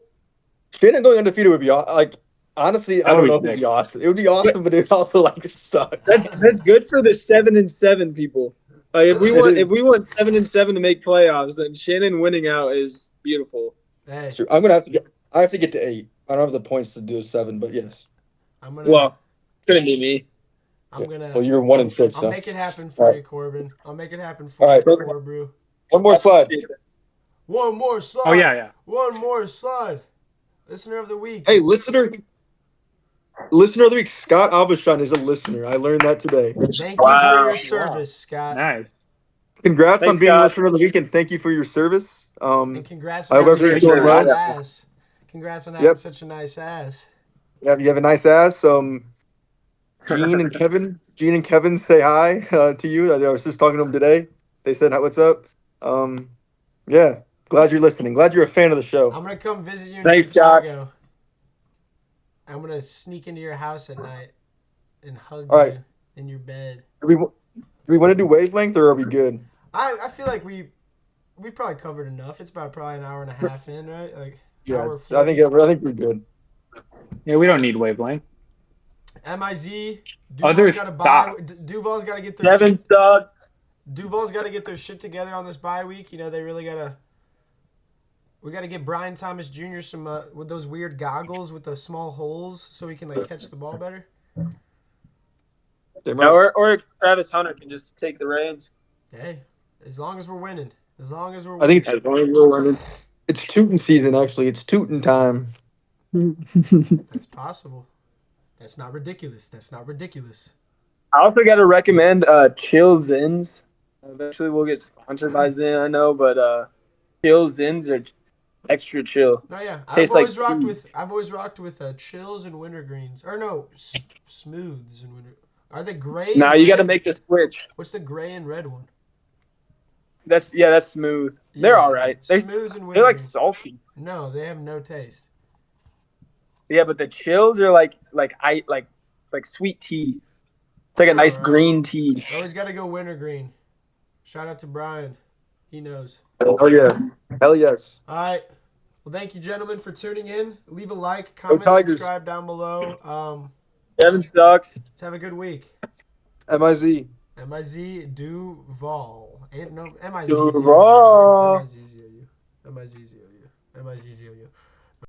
Shannon going undefeated would be like honestly. I That would don't be know if it'd sick. be awesome. It would be awesome, but it would also like suck. That's good for the 7-7 people. Like if we want 7-7 to make playoffs, then Shannon winning out is beautiful. Hey, Sure. I'm gonna I have to get to 8. I don't have the points to do 7, but yes. I'm gonna. Well, couldn't be me. I'm gonna. Well, you're 1 and 6. I'll So. make it happen for All you, right. Corbin. I'll make it happen for All right. you, Corbrew. One more slide. One more slide. Oh yeah. One more slide. Listener of the week. Hey, listener of the week, Scott Abishan is a listener. I learned that today. Thank you for Wow. your service, Scott. Nice. Congrats Thanks, on being Scott. listener of the week, and thank you for your service. And congrats I on hope having everything's such a going nice well. ass. Congrats on having Yep. such a nice ass. Yeah, you have a nice ass. Gene and Kevin say hi to you. I was just talking to them today. They said, "Hi, what's up?" Yeah, glad you're listening. Glad you're a fan of the show. I'm gonna come visit you in Thanks, Scott. Chicago. I'm gonna sneak into your house at night and hug All right. you in your bed. Do we want to do wavelength or are we good? I feel like we probably covered enough. It's about probably an hour and a half in, right? Like Yeah, hour I think 40. we're good. Yeah, we don't need wavelength. MIZ. Other Duval's got to buy. thoughts? Duval's got to get their Kevin shit. sucks. Duval's got to get their shit together on this bye week. You know they really gotta. We got to get Brian Thomas Jr. some with those weird goggles with the small holes so he can like catch the ball better. They Yeah, might. or Travis Hunter can just take the reins. Hey, as long as we're winning. As long as we're I winning. think As long as we're winning. it's tootin' season. Actually, it's tootin' time. That's possible. That's not ridiculous. That's not ridiculous. I also got to recommend Chill Zins. Eventually, we'll get sponsored by Zin, I know, but Chill Zins are extra chill. No, yeah, Tastes like tea. I've always rocked with chills and wintergreens, or no, smooths and winter. Are they gray? Now and you got to red? make the switch. What's the gray and red one? That's smooth. They're Yeah, all right. Smooths and They're like wintergreens. salty. No, they have no taste. Yeah, but the chills are like sweet tea. It's like a nice Alright. green tea. Always got to go wintergreen. Shout out to Brian. He knows. Oh yeah, hell yes. All right. Well, thank you, gentlemen, for tuning in. Leave a like, Go comment, Tigers. subscribe down below. Kevin sucks. Let's have a good week. MIZ. M-I-Z Duval. No, M-I-Z Duval. M-I-Z-Z-O-U. M-I-Z-Z-O-U. M-I-Z-Z-O-U.